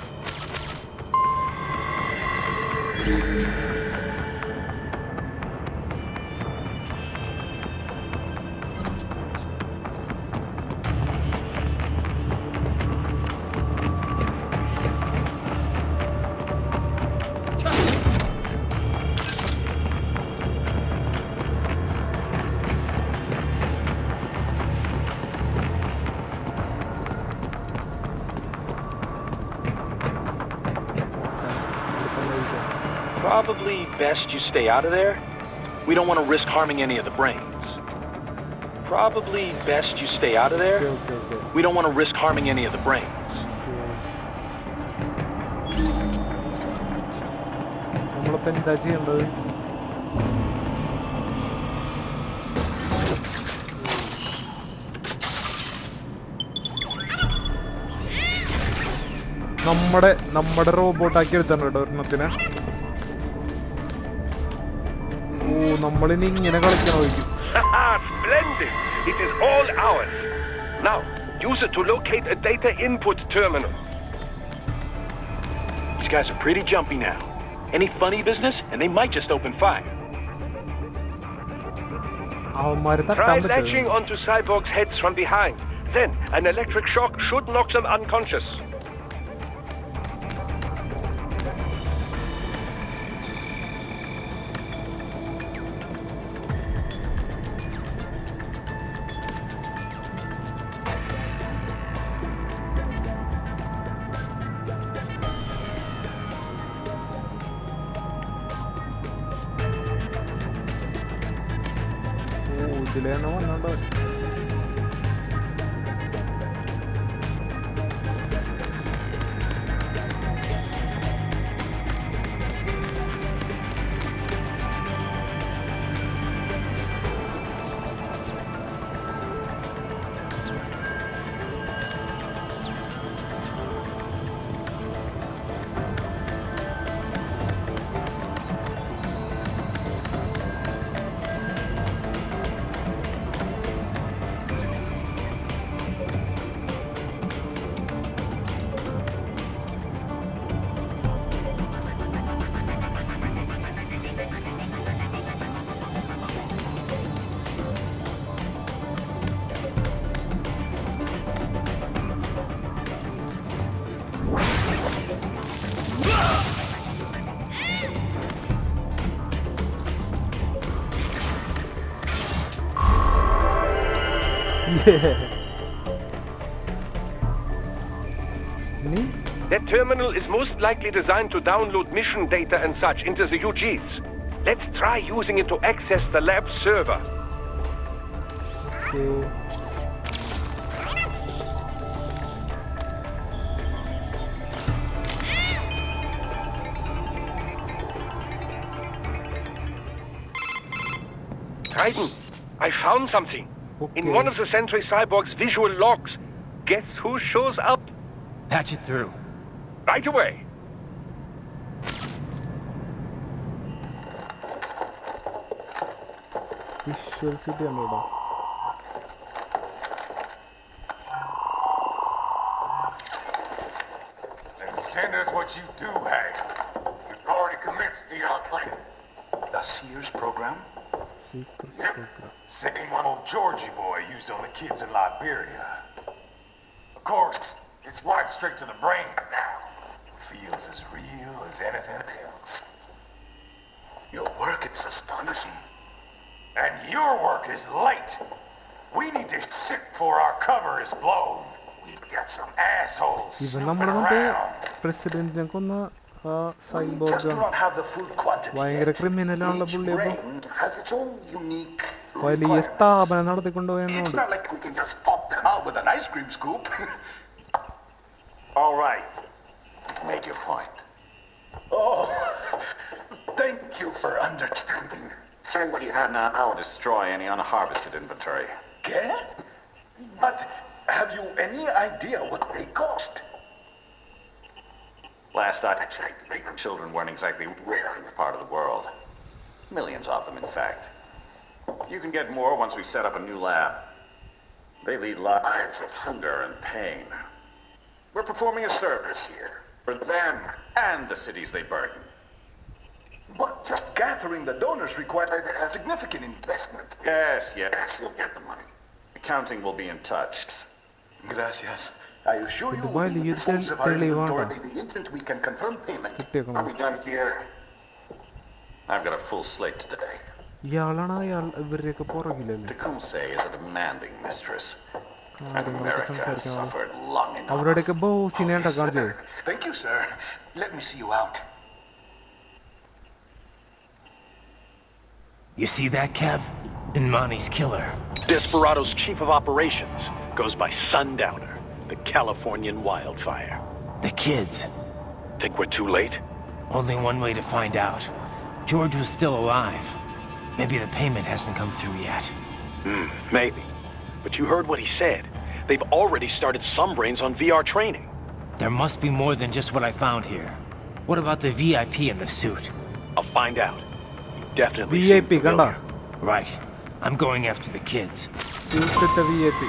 Probably best you stay out of there. We don't want to risk harming any of the brains. Probably best you stay out of there. Okay. We don't want to risk harming any of the brains. നമ്മളിപ്പോ എന്താ ചെയ്യേണ്ടത്? നമ്മുടെ റോബോട്ടാക്കി എടുത്തിട്ടുണ്ട് കേട്ടോ ഒരെണ്ണത്തിനെ. ഓ, നമ്മളിനി ഇങ്ങനെ കളിക്കണമായിരിക്കും. Splendid! It is all ours. Now, use it to locate a data input terminal. These guys are pretty jumpy now. Any funny business, and they might just open fire. അവന്മാര് Try തട്ടാൻ പറ്റും. latching onto cyborgs' heads from behind. Then, an electric shock should knock them unconscious. ഇതിലേനോ വന്നോണ്ടോ. That terminal is most likely designed to download mission data and such into the UGs. Let's try using it to access the lab server. Raiden, I found something. In one of the Sentry Cyborg's visual logs. Guess who shows up? Patch it through. Right away. Visual city anoda. Then send us what you do have. Same old Georgie boy used on the kids in Liberia. Of course, it's right straight to the brain now. Feels as real as anything else. Your work is astonishing. And your work is late. We need to shit before our cover is blown. We've got some assholes snooping around. പ്രസിഡന്റിനെ കൊന്ന We just do not have the full quantity ഭയങ്കര yet. ക്രിമിനലാണുള്ള Each പുള്ളി. brain has its own unique വലിയ requirements. സ്ഥാപനം It's നടത്തിക്കൊണ്ടുപോയെന്നുണ്ട്. not like we can just pop them out with an ice cream scoop. All right. Make your point. Oh, thank you for understanding. Say what you have now. I'll destroy any unharvested inventory. Okay? But have you any idea what they cost? Last I checked, children weren't exactly rare in this part of the world. Millions of them, in fact. You can get more once we set up a new lab. They lead lives of hunger and pain. We're performing a service here for them and the cities they burden. But just gathering the donors required a significant investment. Yes, you'll get the money. Accounting will be in touch. Gracias. I assure you ഇത് we will വലിയൊരു dispose of our തെളിവാണ്. inventory the instant we can confirm payment. Are we done here? I've got a full slate today. ഇയാളാണ് ഇവരുടെയൊക്കെ പുറകിലല്ലേ? Tecumseh is a demanding mistress. And കാര്യങ്ങളൊക്കെ America has സംസാരിക്കണം. suffered long enough. അവരുടെയൊക്കെ ബോസിനെ കാണിച്ചത്. Thank you, sir. Let me see you out. You see that, Kev? Inmani's killer. Desperado's chief of operations goes by Sundowner, the Californian wildfire. The kids. Think we're too late? Only one way to find out. George was still alive. Maybe the payment hasn't come through yet. Maybe. But you heard what he said. They've already started some brains on VR training. There must be more than just what I found here. What about the VIP in the suit? I'll find out. You definitely seem VIP കണ്ട? familiar. Right. I'm going after the kids. സൂട്ടിട്ട VIP.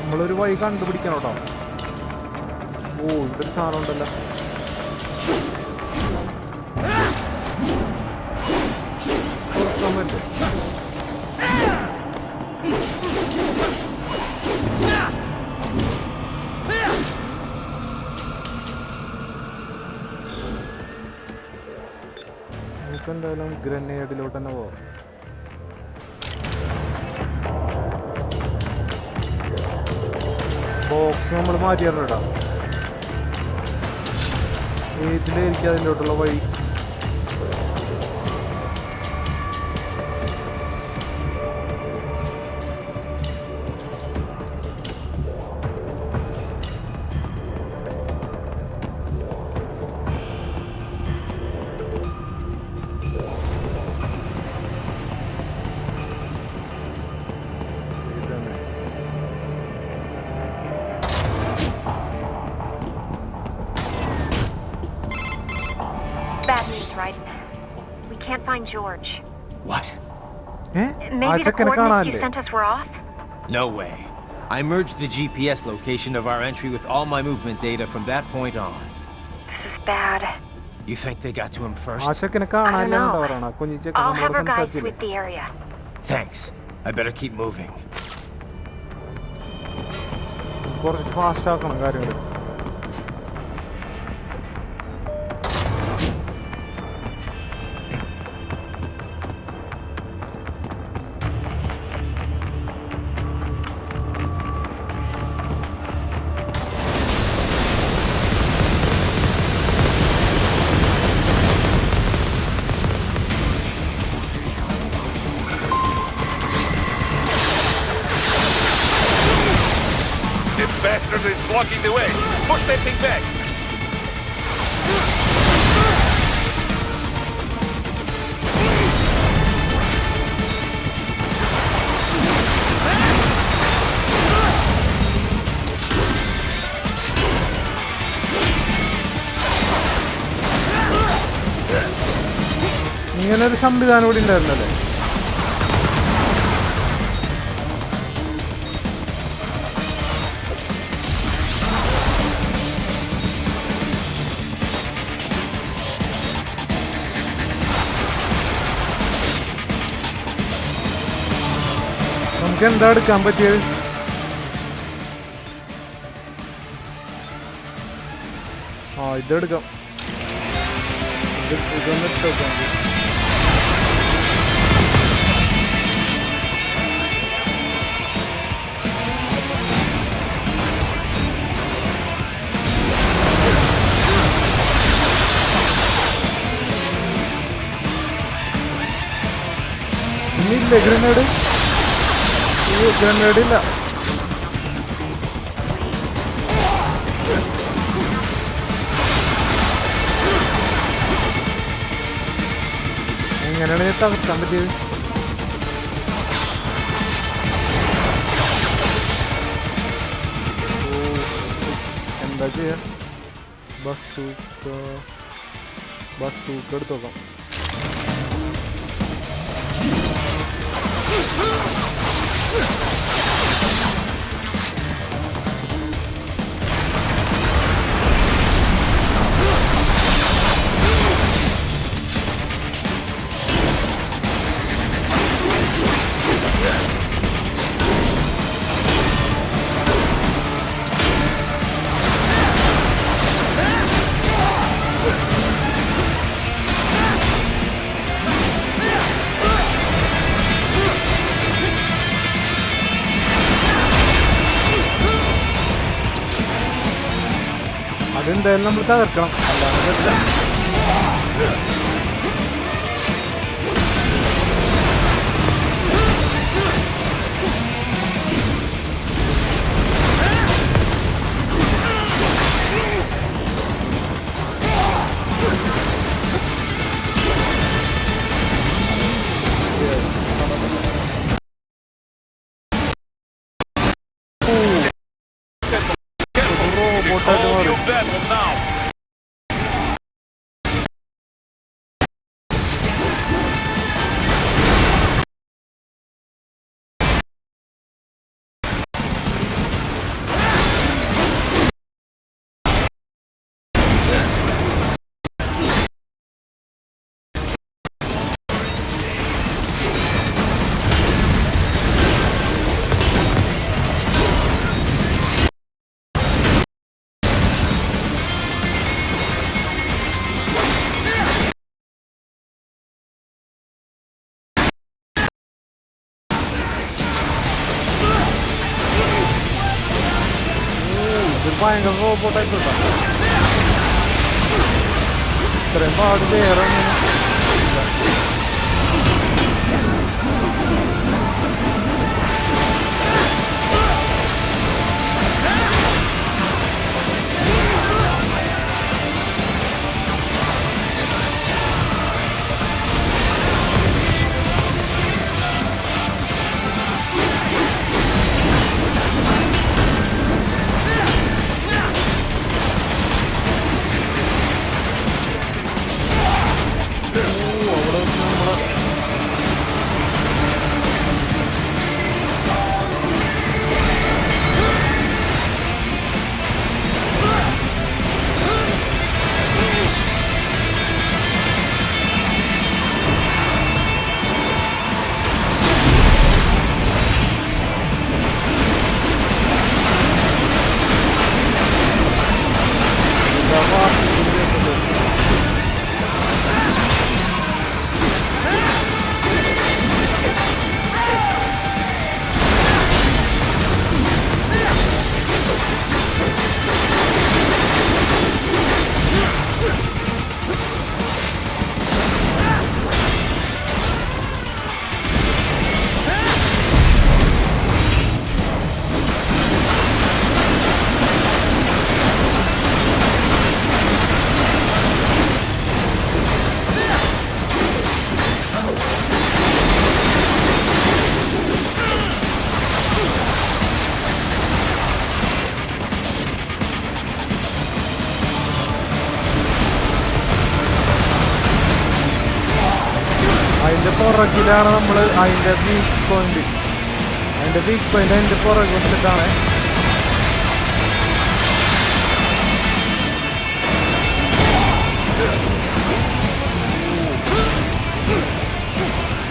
നമ്മളൊരു വഴി കണ്ടുപിടിക്കണം കേട്ടോ. ഓ ഇവിടെ ഒരു സാധനം ഉണ്ടല്ലോ. നമുക്ക് എന്തായാലും ഗ്രനേഡിലോട്ട് തന്നെ പോവാം. ബോക്സ് നമ്മൾ മാറ്റിയാലോ ഇതിലേക്ക് അതിലോട്ടുള്ള വഴി. find George. What? Maybe the coordinates you sent us were off? No way. I merged the GPS location of our entry with all my movement data from that point on. This is bad. You think they got to him first? I don't know. I'll have our guys sweep the area. Thanks. I better keep moving. കുറച്ച് fast ആക്കണം കാര്യങ്ങൾ. Bastard is blocking the way. Push that thing back. ഇങ്ങനൊരു സംവിധാനം കൂടി ഉണ്ടായിരുന്നല്ലേ? നമുക്ക് എന്താ എടുക്കാൻ പറ്റിയത്? ഇതെടുക്കാം. ഇതൊന്ന് ഇട്ടേക്കാം. ഇന്നില്ലേ ഗ്രനേഡ്? ഗ്രനേഡ് ഇല്ല. എങ്ങനെയാണ് ഞാൻ തകർക്കാൻ പറ്റിയത്? എന്താ ചെയ്യാ? ബസൂക്ക എടുത്തോക്കാം. അതെന്തായാലും നമ്മൾ തകർക്കണം, അല്ലാതെ പറ്റില്ല. ഭയങ്കര റോബോട്ടായിട്ട് കിട്ടാം. ഇത്രയും പാട് വേറെ പുറകിലാണ് നമ്മൾ അതിൻ്റെ വീക്ക് പോയിന്റ്. അതിൻ്റെ വീക്ക് പോയിന്റ് അതിൻ്റെ പുറകെ വന്നിട്ടാണ്.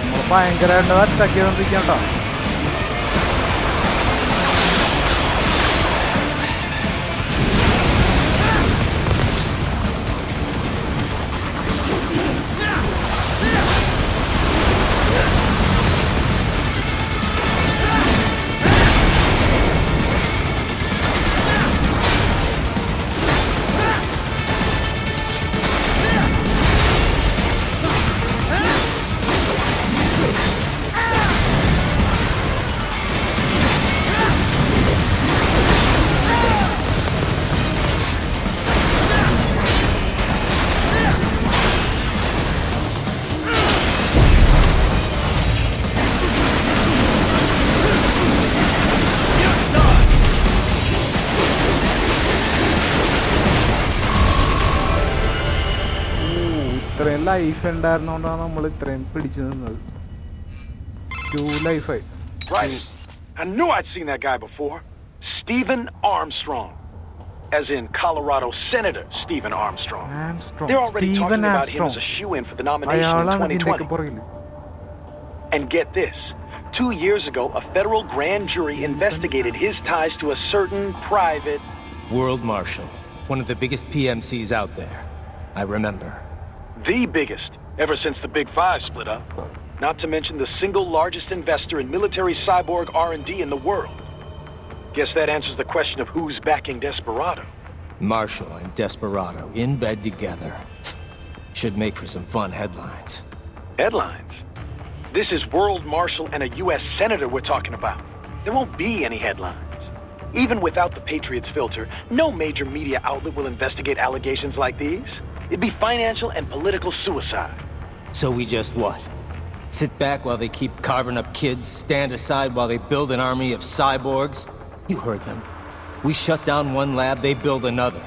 നമ്മൾ ഭയങ്കരമായിട്ട് അറ്റാക്ക് ചെയ്തോണ്ടിരിക്കാം കേട്ടോ. ഇത്രയും ലൈഫ് ഉണ്ടായിരുന്നോണ്ടാണ് നമ്മൾ ഇത്രയും പിടിച്ചു നിന്നത്. 2 ലൈഫായി. Right. I knew I'd seen that guy before. Stephen Armstrong. As in Colorado Senator Stephen Armstrong. They're already talking about him as a shoo-in for the nomination in 2020. And get this. 2 years ago, a federal grand jury investigated his ties to a certain private... World Marshal. One of the biggest PMCs out there. I remember. The biggest, ever since the Big Five split up. Not to mention the single largest investor in military cyborg R&D in the world. Guess that answers the question of who's backing Desperado. Marshall and Desperado in bed together. Should make for some fun headlines. Headlines? This is World Marshal and a U.S. Senator we're talking about. There won't be any headlines. Even without the Patriots filter, no major media outlet will investigate allegations like these. It'd be financial and political suicide. So we just what? Sit back while they keep carving up kids, stand aside while they build an army of cyborgs? You heard them. We shut down one lab, they build another.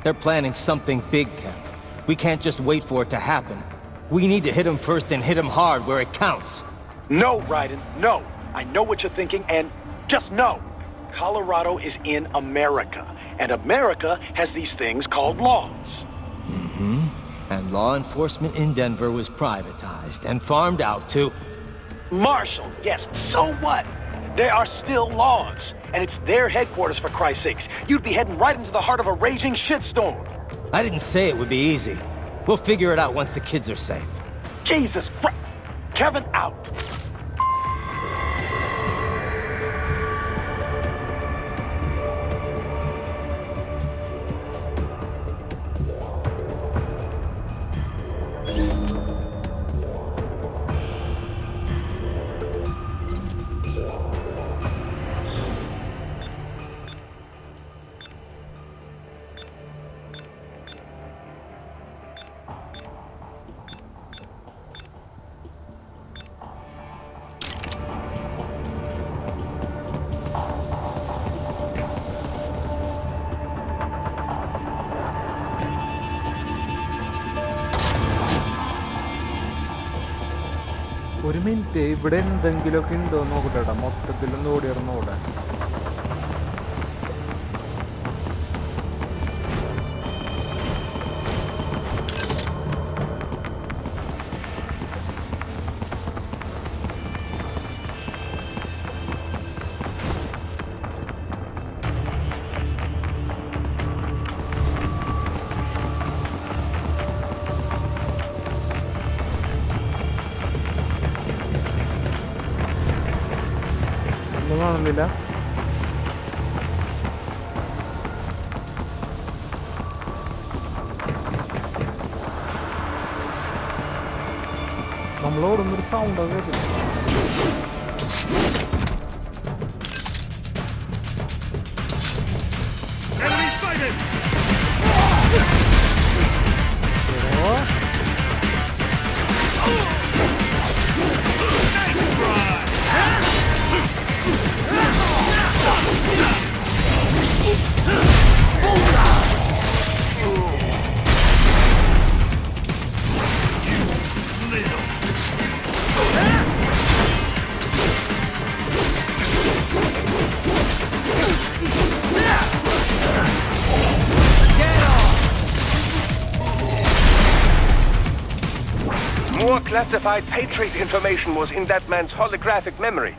They're planning something big, Kev. We can't just wait for it to happen. We need to hit them first and hit them hard where it counts. No, Raiden, no. I know what you're thinking, and just know. Colorado is in America, and America has these things called laws. Mm-hmm. And law enforcement in Denver was privatized and farmed out to... Marshall, yes, so what? There are still laws, and it's their headquarters for Christ's sakes. You'd be heading right into the heart of a raging shitstorm. I didn't say it would be easy. We'll figure it out once the kids are safe. Jesus Christ. Kevin out. ഒരു minute, ഇവിടെ എന്തെങ്കിലുമൊക്കെ ഉണ്ടോ നോക്കട്ടെ. മൊത്തത്തിലൊന്നും ഓടിയിറന്ന് ഓടാൻ. കാണുന്നില്ല. നമ്മളോടുന്നൊരു sound കേട്ടില്ല. classified Patriot information was in that man's holographic memory.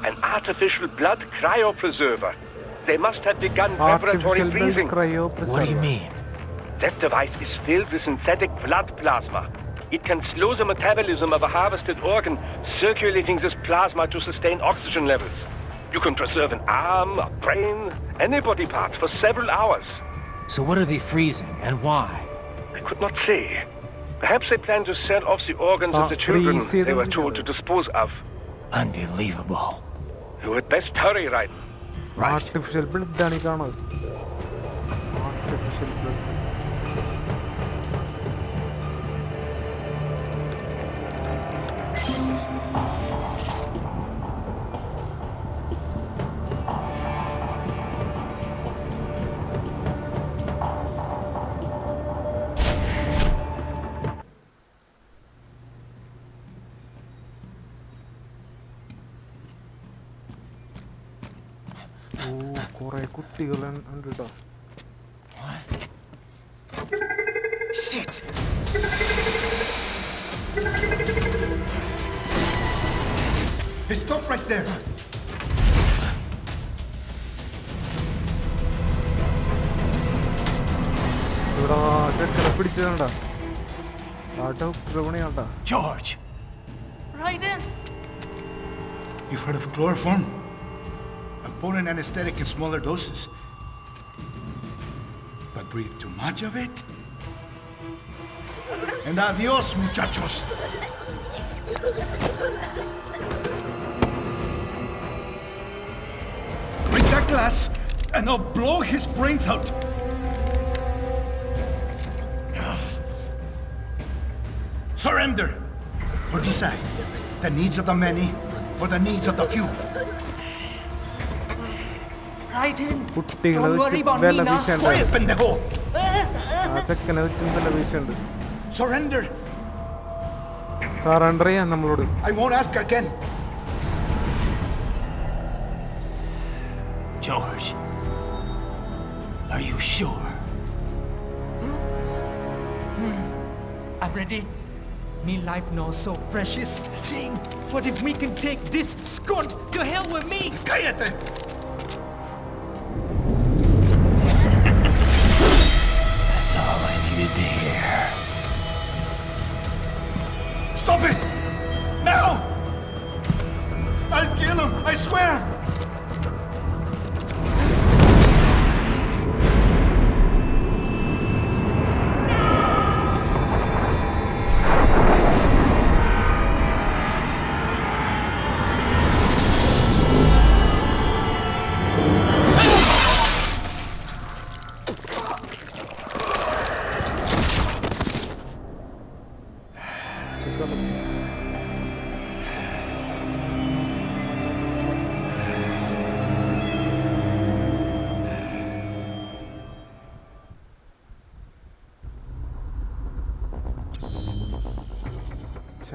An artificial blood cryopreserver. They must have begun preparatory freezing. What do you mean? That device is filled with synthetic blood plasma. It can slow the metabolism of a harvested organ, circulating this plasma to sustain oxygen levels. You can preserve an arm, a brain, any body part for several hours. So what are they freezing, and why? I could not say. Perhaps they plan to sell off the organs of the children they were told to dispose of. Unbelievable. You had best hurry, Raiden. Right. Artificial blood ആണ് ഈ കാണുന്നത്. Artificial blood. Shit! Hey, stop right there! George! Raiden! You've heard of chloroform? A potent anesthetic in smaller doses. But breathe too much of it? And adios, muchachos! Break that glass, and I'll blow his brains out! Surrender! Or decide. The needs of the many, or the needs of the few. Raiden! Don't worry about me now! Quiet, pendejo! Surrender! Surrender ചെയ്യാൻ നമ്മളോട്. I won't ask again. George, are you sure? I'm ready. Me life now so precious. Ting, what if we can take this skunt to hell with me? Cállate! That's all I needed to hear. Stop it! Now! I'll kill him, I swear!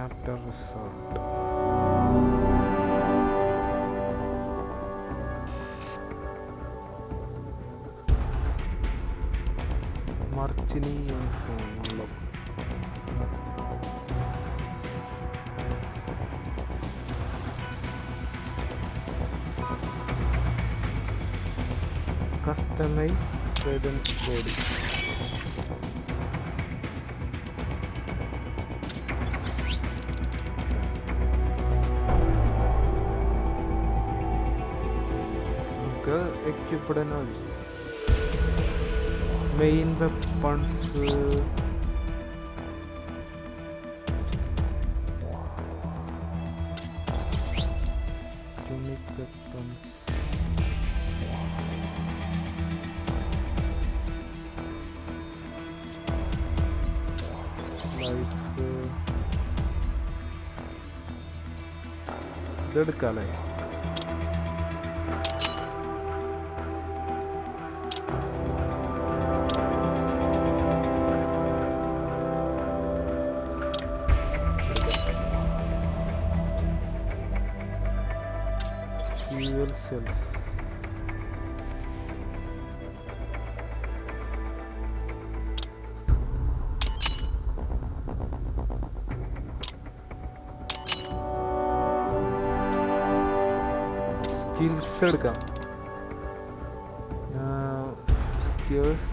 Chapter result. Marchini uniform. Customize Raiden's body. Equipped main weapons, unique weapons, life ഇതെടുക്കാല്ലേ fuel cells. Skills എടുക്കാം. Skills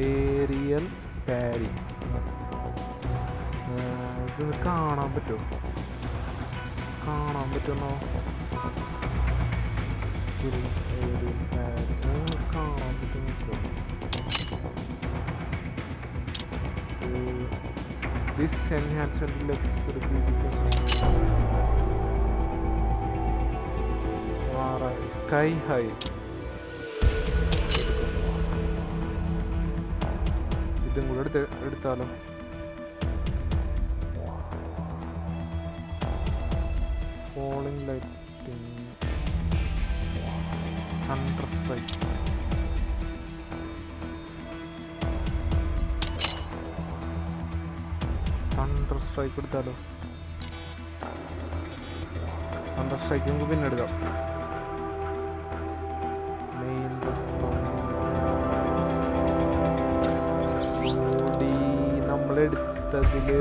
aerial parry. ഇതൊന്ന് കാണാൻ പറ്റുമോ? കാണാൻ പറ്റുമോ? Skill aerial parry കാണാൻ പറ്റുമോ? This enhances flexibility because sky high. ഇതും കൂടെ എടുത്താലോ? Falling lighting, thunder strike. Thunder strike എടുത്താലോ? Thunder strike നമുക്ക് പിന്നെ എടുക്കാം. നമ്മളെടുത്തതില്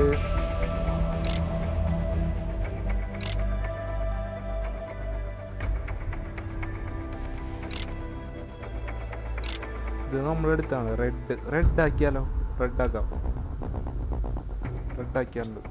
ഇത് നമ്മളെടുത്താണ് റെഡ് ആക്കിയാലോ? റെഡ് ആക്കിയാലുണ്ട്.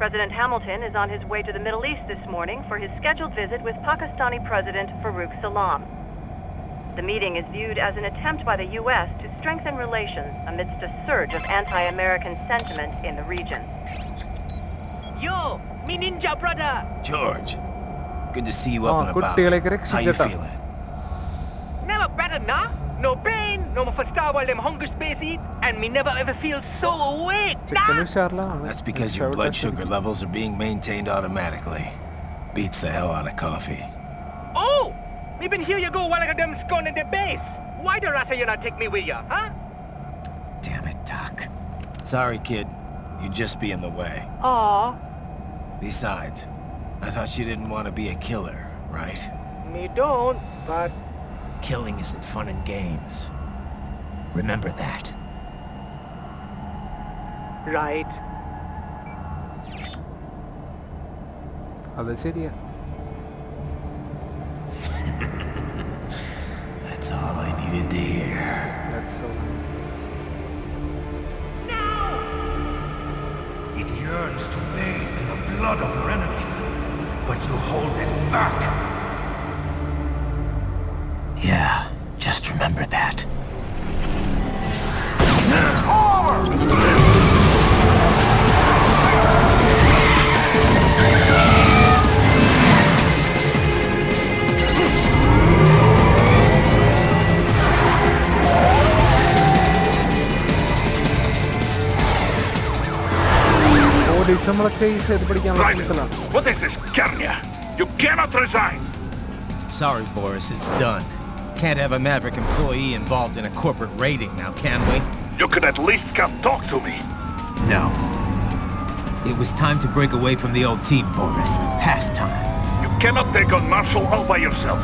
President Hamilton is on his way to the Middle East this morning for his scheduled visit with Pakistani President Farouk Salam. The meeting is viewed as an attempt by the U.S. to strengthen relations amidst a surge of anti-American sentiment in the region. Yo, me ninja brother! George, good to see you up and about. How you feeling? Never better, nah? No pain, no more first while them hunger space eat, and me never ever feel so awake, nah? That's because your blood sugar levels are being maintained automatically. Beats the hell out of coffee. Oh! Me been here you go while I got them scone in the base. Why the rasta you not take me with ya, huh? Damn it, Doc. Sorry, kid. You'd just be in the way. Aw. Besides, I thought you didn't want to be a killer, right? Me don't, but... Killing isn't fun and games. Remember that. Right. അത് ശരിയാ. That's all I needed to hear. That's all. Now! It yearns to bathe in the blood of your enemies, but you hold it back. Yeah, just remember that. What is this, Kernia? You cannot resign! Sorry, Boris, it's done. Can't have a Maverick employee involved in a corporate raiding now, can we? You could at least come talk to me. No. It was time to break away from the old team, Boris. Past time. You cannot take on Marshall all by yourself.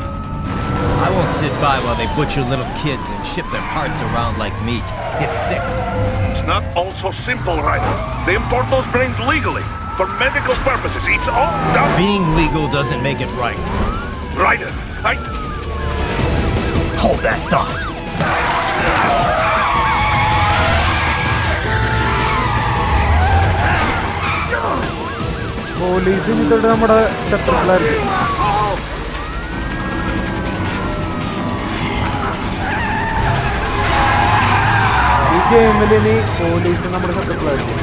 I won't sit by while they butcher little kids and ship their parts around like meat. It's sick. It's not all so simple, Raiden. They import those brains legally. For medical purposes. It's all done. Being legal doesn't make it right. Raiden, Hold that thought. Police ഇതൊട്ട് നമ്മുടെ ശത്രുക്കളായിരിക്കും. ഈ ഗെയിമിൽ ഇനി police നമ്മുടെ ശത്രുക്കളായിരിക്കും.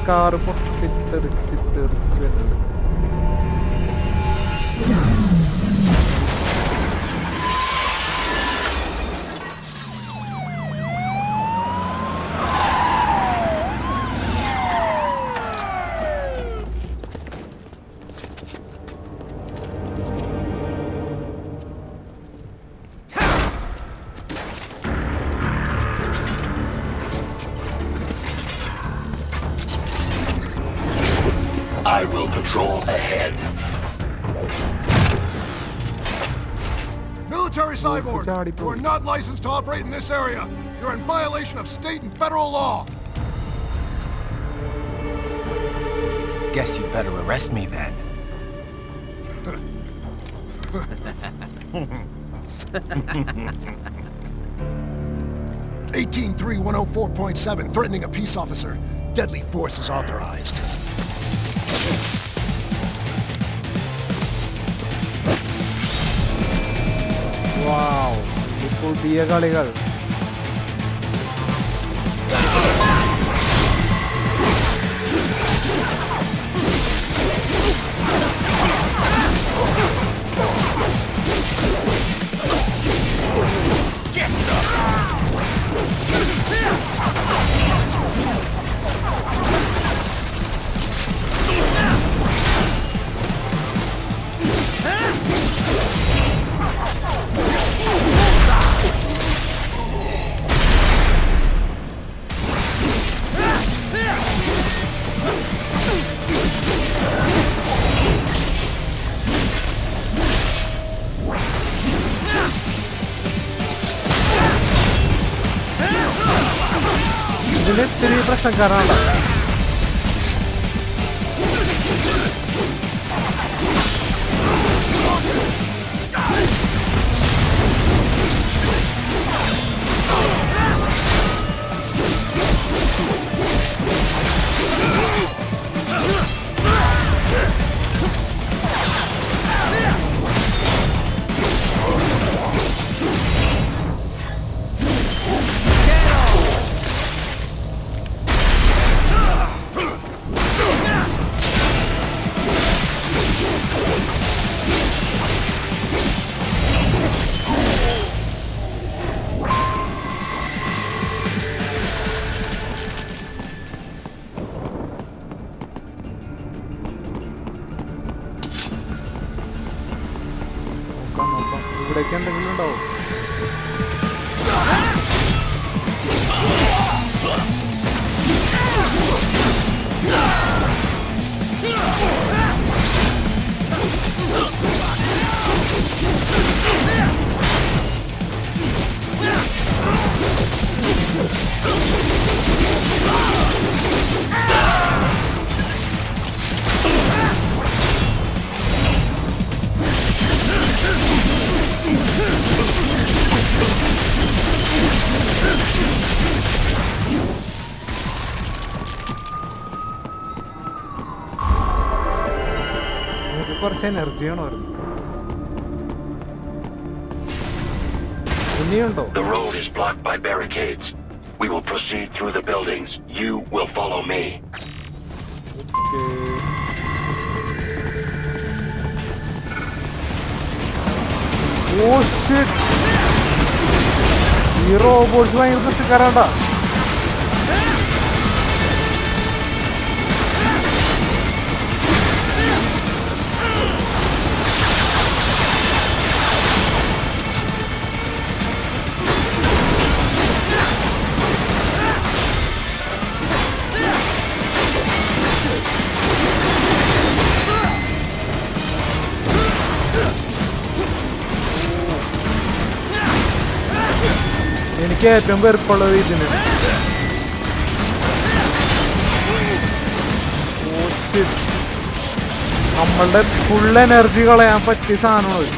Car പൊട്ടിത്തെറിച്ച് വരുന്നുണ്ട്. I will patrol ahead. Military cyborg, you are not licensed to operate in this area. You're in violation of state and federal law. Guess you better arrest me then. 183-104.7, threatening a peace officer. Deadly force is authorized. Wow, പുതിയ കളികൾ. ഇതിൽ ഇത്തിരി പ്രശ്നക്കാരാണ്. ഇവിടേക്ക് എന്തെങ്കിലും ഉണ്ടാവും? കുറച്ച് energy ആണോയിരുന്നു. ഇനിയുണ്ടോ? The road is blocked by barricades. We will proceed through the buildings. You will follow me. Oh shit! ഈ robots ഭയങ്കര പ്രശ്നക്കാരാണ്ടാ. എനിക്ക് ഏറ്റവും വെറുപ്പുള്ളത് ഇതിന്. നമ്മളുടെ ഫുൾ എനർജി കളയാൻ പറ്റിയ സാധനമാണ്.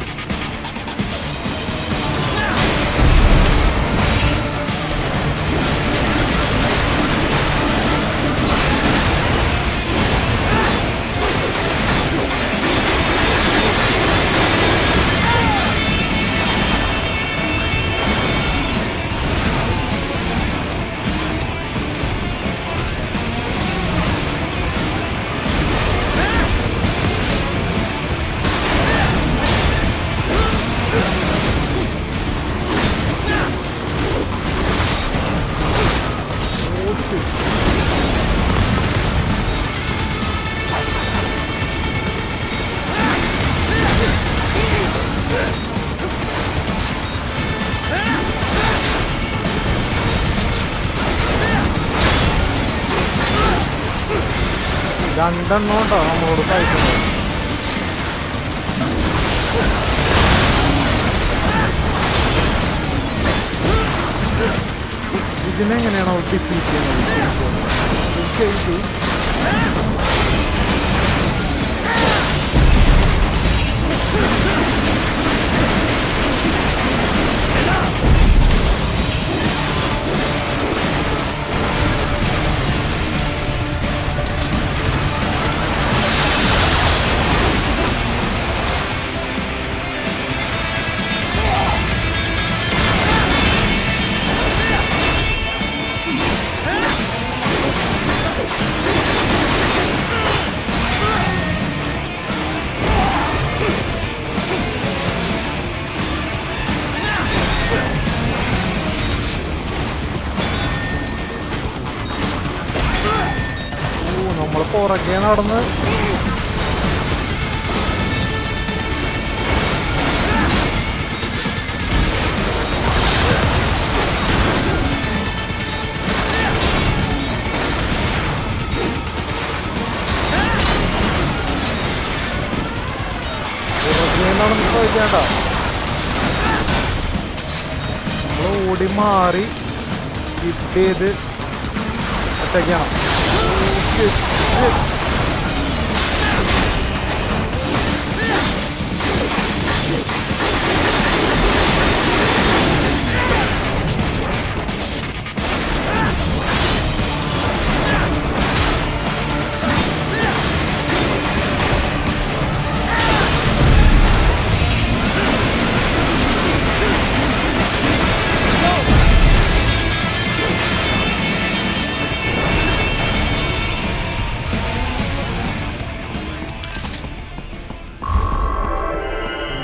രണ്ടെണ്ണം ഉണ്ടോ നമ്മളോട് കഴിക്കുന്നത്? ഇതിനെങ്ങനെയാണോ ഡിഫീറ്റ് ചെയ്യുന്നത്? നമ്മൾ പുറകെ നടന്ന് നടന്ന് ചോദിക്കേണ്ട, നമ്മൾ ഓടി മാറി കിട്ടിയത് ഒറ്റയ്ക്കാണ്.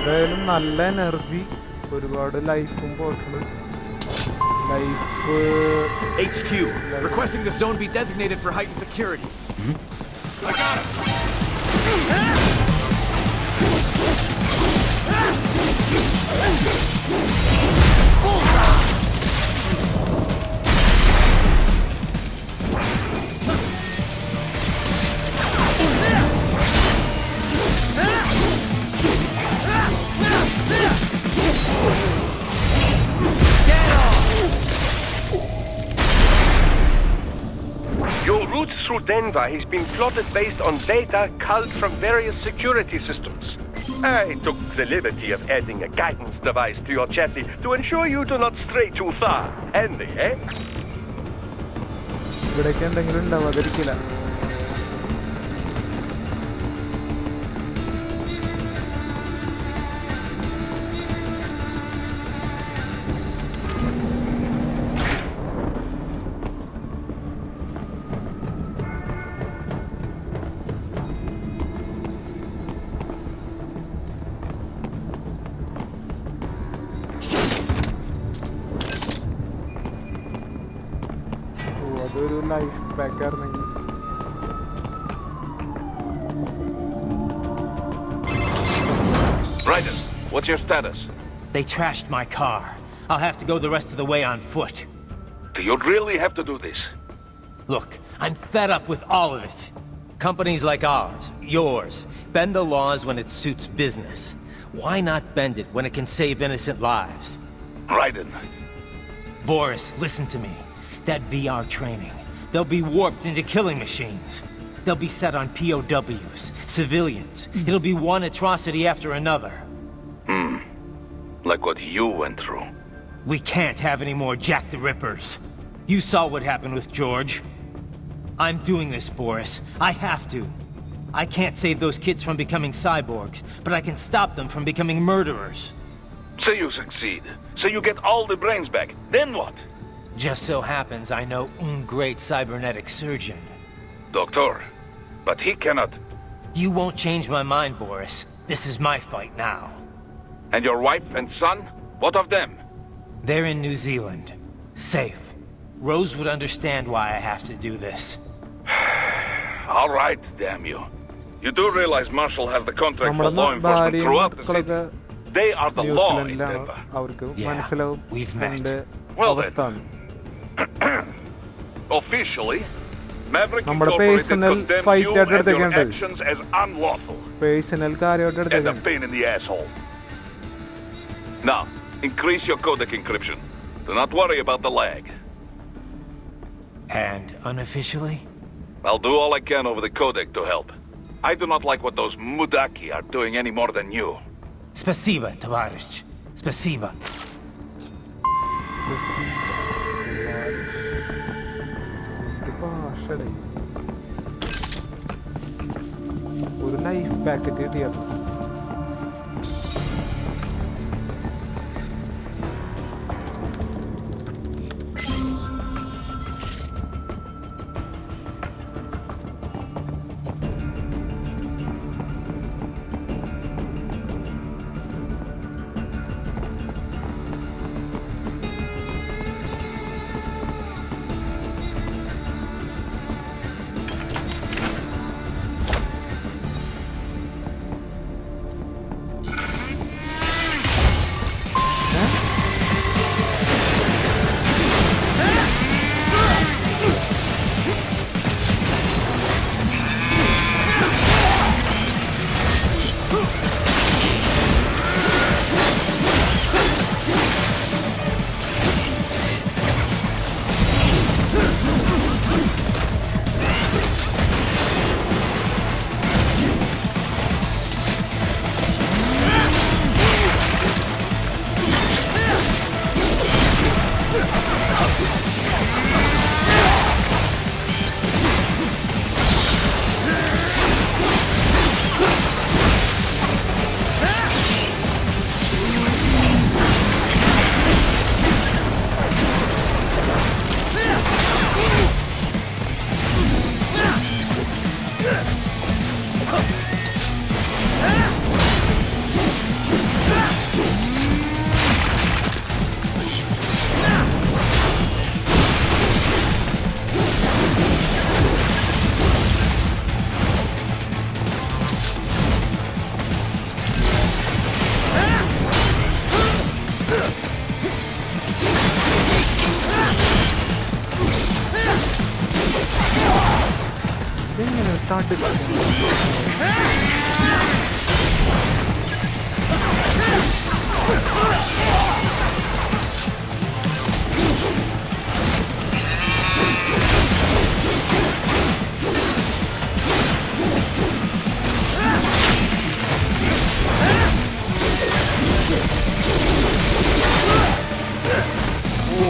എന്തായാലും നല്ല എനർജി, ഒരുപാട് ലൈഫും പോയിട്ടുണ്ട്. Life HQ, requesting the zone be designated for heightened security. I got him. Your route through Denver has been plotted based on data culled from various security systems. I took the liberty of adding a guidance device to your chassis to ensure you do not stray too far. Handy, eh? ഇവിടേക്ക് എന്തെങ്കിലും ഉണ്ടാവാതിരിക്കില്ല. അതൊരു life pack ആയിരുന്നെങ്കിൽ. Raiden, what's your status? They trashed my car. I'll have to go the rest of the way on foot. Do you really have to do this? Look, I'm fed up with all of it. Companies like ours, yours, bend the laws when it suits business. Why not bend it when it can save innocent lives? Raiden. Boris, listen to me. That VR training, they'll be warped into killing machines. They'll be set on POWs, civilians. It'll be one atrocity after another. Like what you went through. We can't have any more Jack the Rippers. You saw what happened with George. I'm doing this, Boris. I have to. I can't save those kids from becoming cyborgs, but I can stop them from becoming murderers. So you succeed. So you get all the brains back. Then what? Just so happens I know un great cybernetic surgeon. Doctor, but he cannot... You won't change my mind, Boris. This is my fight now. And your wife and son? What of them? They're in New Zealand. Safe. Rose would understand why I have to do this. All right, damn you. You do realize Marshall has the contract for law enforcement throughout the city. They are the law in Denver. We've met. Well then. Officially, Maverick നമ്മുടെ Incorporated personal condemns fight you ആയിട്ട് and your എടുത്തേക്കുണ്ട്. actions as unlawful personal കാര്യമായിട്ട് and a എടുത്തേക്കുണ്ട്. pain in the asshole. Now, increase your codec encryption. Do not worry about the lag. And unofficially? I'll do all I can over the codec to help. I do not like what those mudaki are doing any more than you. Spasiba, товарищ. Spasiba. ഒരു life packet കിട്ടിയത്.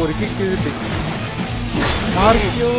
ഒരു kick കിട്ടി. മാറിയോ?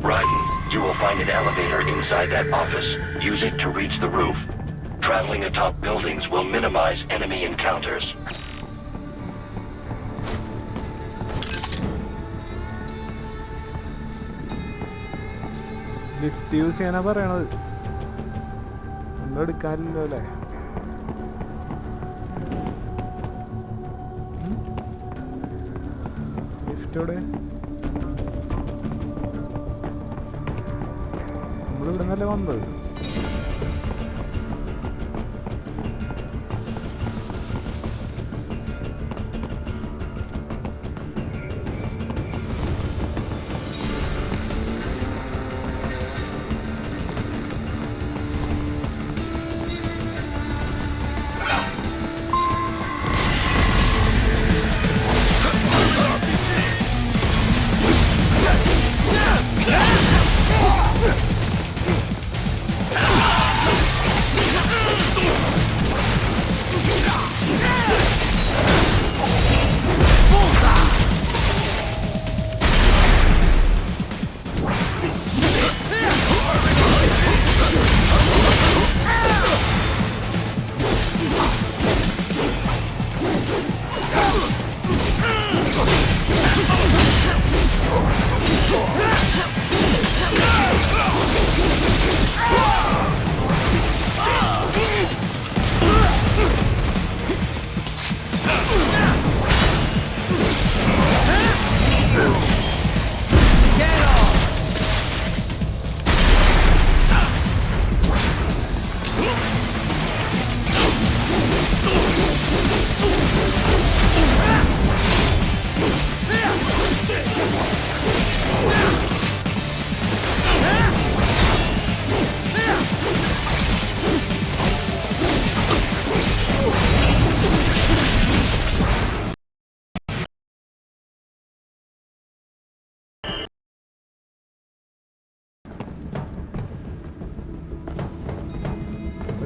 Raiden, you will find an elevator inside that office. Use it to reach the roof. Traveling atop buildings will minimize enemy encounters. Lift use ചെയ്യാനാ പറയണത്. ഒന്നും എടുക്കാനില്ലോ അല്ലേ? ലിഫ്റ്റോടെ നമ്മളിവിടെ നിന്നല്ലേ വന്നത്.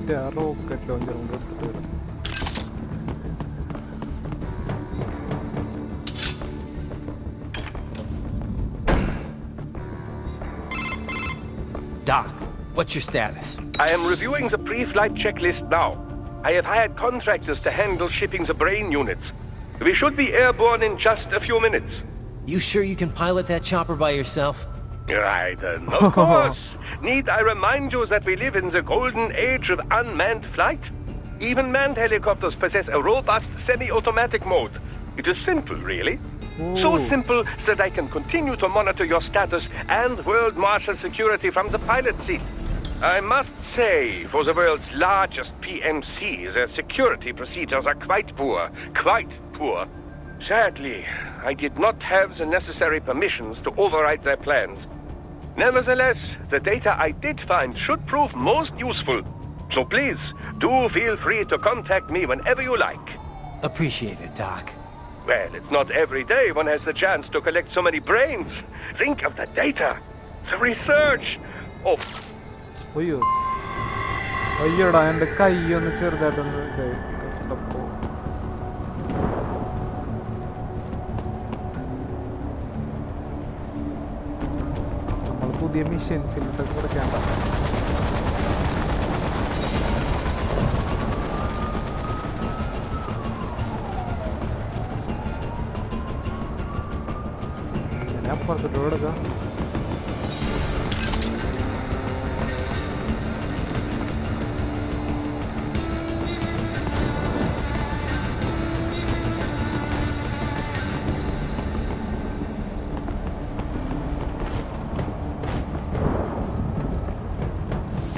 മറ്റേ ആ റോക്കറ്റ് ലോഞ്ചർ കൊണ്ട് എടുത്തിട്ട് വരാം. Doc, what's your status? I am reviewing the pre-flight checklist now. I have hired contractors to handle shipping the brain units. We should be airborne in just a few minutes. You sure you can pilot that chopper by yourself? Raiden, of course. Need I remind you that we live in the golden age of unmanned flight? Even manned helicopters possess a robust semi-automatic mode. It is simple, really. So simple that I can continue to monitor your status and world marshal security from the pilot seat. I must say, for the world's largest PMC, their security procedures are quite poor. Quite poor. Sadly, I did not have the necessary permissions to override their plans. Nevertheless, the data I did find should prove most useful. So please, do feel free to contact me whenever you like. Appreciate it, Doc. Well, it's not every day one has the chance to collect so many brains. Think of the data, the research. Oh. അയ്യോ അയ്യോടാ എൻ്റെ കൈ ഒന്ന് ചെറുതായിട്ടൊന്ന് ഇതായി. നമ്മൾ പുതിയ മിഷൻസിലൊക്കെ കൊടുക്കേണ്ട. അപ്പുറത്തോട്ട് കൊടുക്കാം.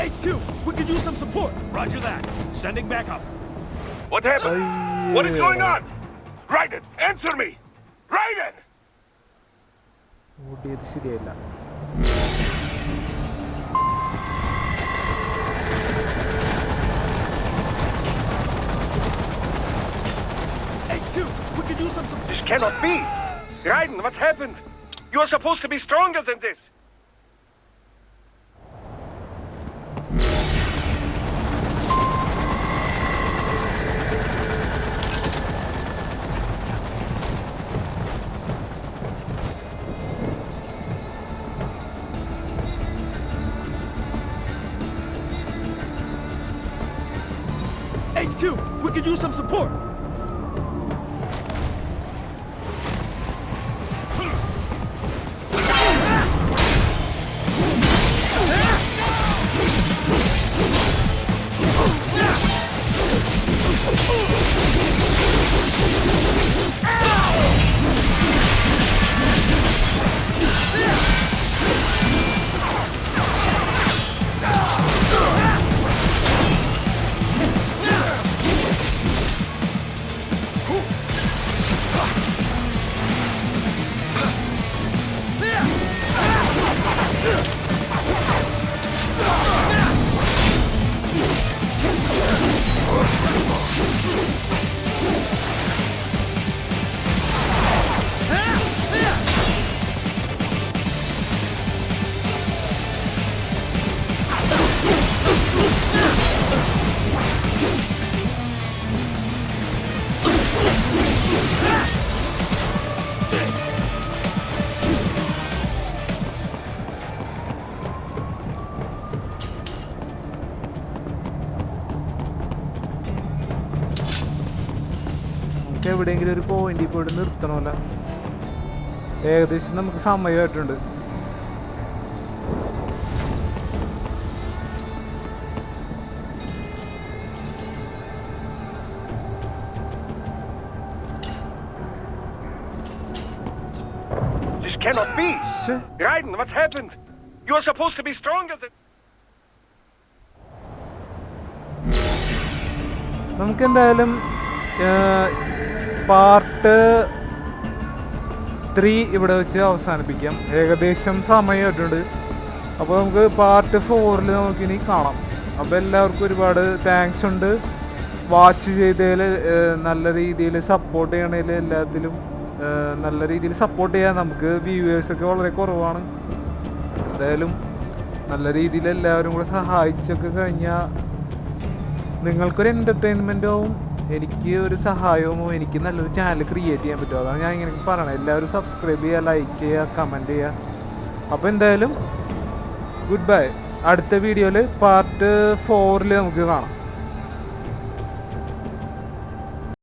HQ, we could use some support. Roger that. Sending backup. What happened? What is going on? Raiden, answer me! Raiden! ഓടിയത് ശരിയല്ല. HQ, we could use some support. This cannot be! Raiden, what happened? You are supposed to be stronger than this! HQ, we could use some support. എവിടെയെങ്കിലും ഒരു പോയിന്റിൽ പോയിട്ട് നിർത്തണമല്ല. ഏകദേശം നമുക്ക് സമയമായിട്ടുണ്ട്. This cannot be! Raiden, what's happened? You are supposed to be stronger than... നമുക്കെന്തായാലും part 3 ഇവിടെ വെച്ച് അവസാനിപ്പിക്കാം. ഏകദേശം സമയമായിട്ടുണ്ട്. അപ്പോൾ നമുക്ക് പാർട്ട് 4 നമുക്കിനി കാണാം. അപ്പോൾ എല്ലാവർക്കും ഒരുപാട് താങ്ക്സ് ഉണ്ട്. വാച്ച് ചെയ്തതിൽ, നല്ല രീതിയിൽ സപ്പോർട്ട് ചെയ്യണതിൽ, എല്ലാത്തിലും നല്ല രീതിയിൽ സപ്പോർട്ട് ചെയ്യാൻ നമുക്ക് വ്യൂവേഴ്സൊക്കെ വളരെ കുറവാണ്. എന്തായാലും നല്ല രീതിയിൽ എല്ലാവരും കൂടെ സഹായിച്ചൊക്കെ കഴിഞ്ഞാൽ നിങ്ങൾക്കൊരു എൻ്റർടൈൻമെൻറ്റും എനിക്ക് ഒരു സഹായവും എനിക്ക് നല്ലൊരു ചാനൽ ക്രിയേറ്റ് ചെയ്യാൻ പറ്റും. അതാണ് ഞാൻ ഇങ്ങനെ പറയണത്. എല്ലാവരും സബ്സ്ക്രൈബ് ചെയ്യുക, ലൈക്ക് ചെയ്യുക, കമൻറ്റ് ചെയ്യുക. അപ്പോൾ എന്തായാലും ഗുഡ് ബൈ. അടുത്ത വീഡിയോയിൽ പാർട്ട് 4 നമുക്ക് കാണാം.